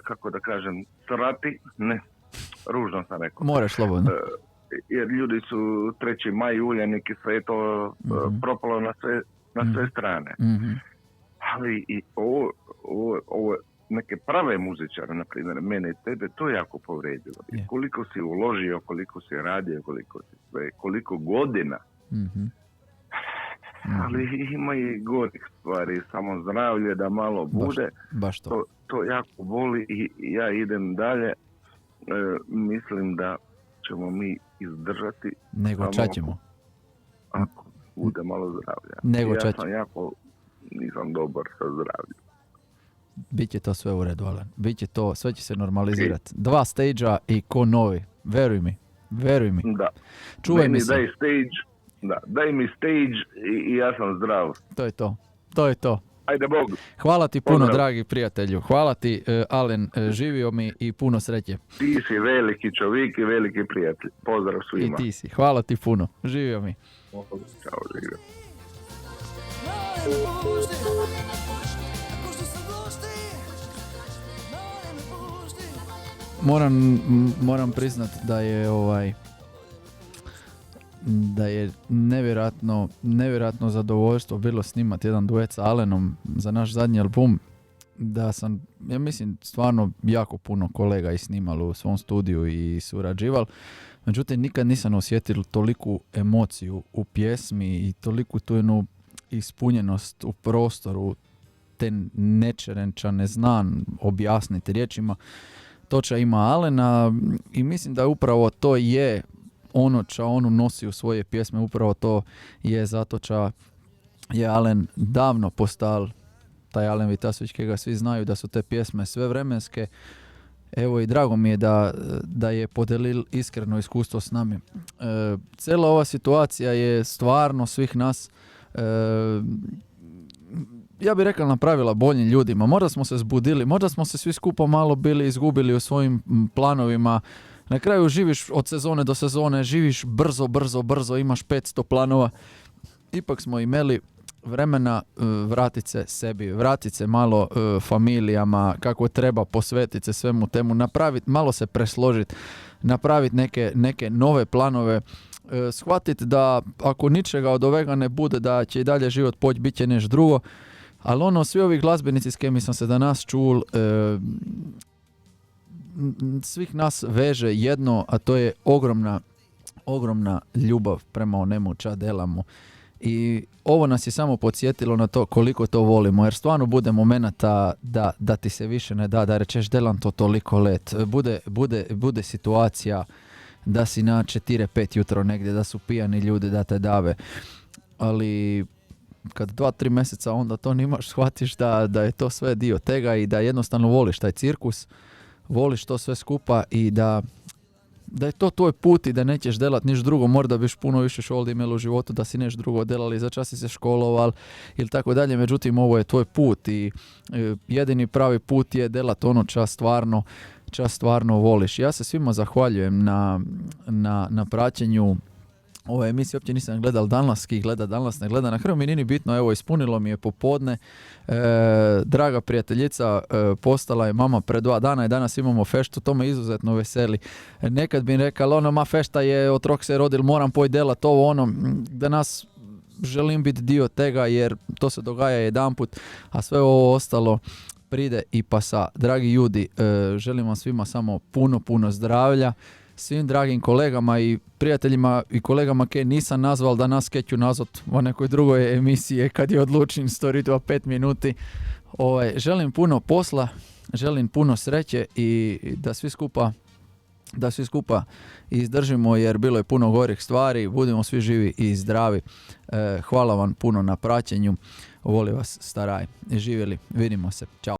Speaker 8: kako da kažem, srati, ne, ružno sam rekao.
Speaker 1: Moraš slobodno.
Speaker 8: Jer ljudi su 3. maj, Uljanik i sve je to propalo na sve strane. Mm-hmm. Ali i ovo neke prave muzičare, na primjer, mene i tebe, to jako povredilo. I koliko si uložio, koliko si radio, koliko godina. Mm-hmm. Ali ima i gorih stvari, samo zdravlje da malo bude,
Speaker 1: baš to.
Speaker 8: To jako boli i ja idem dalje, mislim da ćemo mi izdržati.
Speaker 1: Nego čaćemo.
Speaker 8: Ako bude malo zdravlja.
Speaker 1: Nego
Speaker 8: ja sam jako, nisam dobar sa zdravljem.
Speaker 1: Biće to sve u redu, Alen. Biće to, sve će se normalizirati. 2 stage-a i ko novi. Veruj mi.
Speaker 8: Da.
Speaker 1: Čuvaj mi se.
Speaker 8: Daj stage. Da, daj mi stage i ja sam zdrav.
Speaker 1: To je to.
Speaker 8: Ajde Bog.
Speaker 1: Hvala ti puno, dragi prijatelju. Hvala ti, Alen, živio mi i puno sreće.
Speaker 8: Ti si veliki čovjek i veliki prijatelj. Pozdrav svima.
Speaker 1: I ti si. Hvala ti puno. Živio mi.
Speaker 8: Ćao, živio.
Speaker 1: Moram priznat da je nevjerojatno zadovoljstvo bilo snimati jedan duet sa Alenom za naš zadnji album, da sam, ja mislim, stvarno jako puno kolega i snimalo u svom studiju i surađival, međutim nikad nisam osjetio toliku emociju u pjesmi i toliku tu jednu ispunjenost u prostoru, te nečerenča, ne znam objasniti riječima, toča ima Alena i mislim da upravo to je ono čo on nosi u svoje pjesme, upravo to je zato čo je Alen davno postal taj Alen Vitasović, kega svi znaju da su te pjesme sve vremenske. Evo i drago mi je da je podelil iskreno iskustvo s nami. Cijela ova situacija je stvarno svih nas ja bih rekao napravila boljim ljudima. Možda smo se zbudili, možda smo se svi skupa malo bili izgubili u svojim planovima. Na kraju živiš od sezone do sezone, živiš brzo, imaš 500 planova. Ipak smo imali vremena vratit se sebi, vratit se malo familijama, kako treba posvetiti se svemu temu, napraviti, malo se presložiti, napraviti neke nove planove, shvatiti da ako ničega od ovega ne bude, da će i dalje život poći, bit će nešto drugo. Ali svi ovi glazbenici s kemi sam se danas čul, svih nas veže jedno, a to je ogromna ljubav prema onemu ča delamo. I ovo nas je samo podsjetilo na to koliko to volimo, jer stvarno bude momenata da ti se više ne da rečeš delam to toliko let. Bude situacija da si na 4-5 jutro negdje, da su pijani ljudi da te dave. Ali kad 2-3 mjeseca onda to nimaš, shvatiš da je to sve dio tega i da jednostavno voliš taj cirkus, voliš to sve skupa i da je to tvoj put i da nećeš delat niš drugo, možda biš puno više šoldi imel u životu da si neš drugo delali, za čas si se školoval ili tako dalje, međutim ovo je tvoj put i jedini pravi put je delat ono čas stvarno čas stvarno voliš. Ja se svima zahvaljujem na praćenju ove emisije. Uopće nisam gledal danas, danas ne gleda na Hrvu, mi nije bitno, evo ispunilo mi je popodne. Draga prijateljica postala je mama pre 2 dana i danas imamo feštu, to me izuzetno veseli. Nekad bi rekao, ma fešta je, otrok se rodil, moram poj delat ovo ono, danas želim biti dio tega jer to se dogaja jedanput, a sve ovo ostalo pride i pasa. Dragi ljudi, želim vam svima samo puno zdravlja, svim dragim kolegama i prijateljima i kolegama koje nisam nazval, da nas keću nazvat u nekoj drugoj emisiji kad je odlučim storiti 5 minuti. Želim puno posla, želim puno sreće i da svi skupa izdržimo jer bilo je puno gorih stvari, budemo svi živi i zdravi. Hvala vam puno na praćenju, volim vas staraj, živjeli, vidimo se, čao.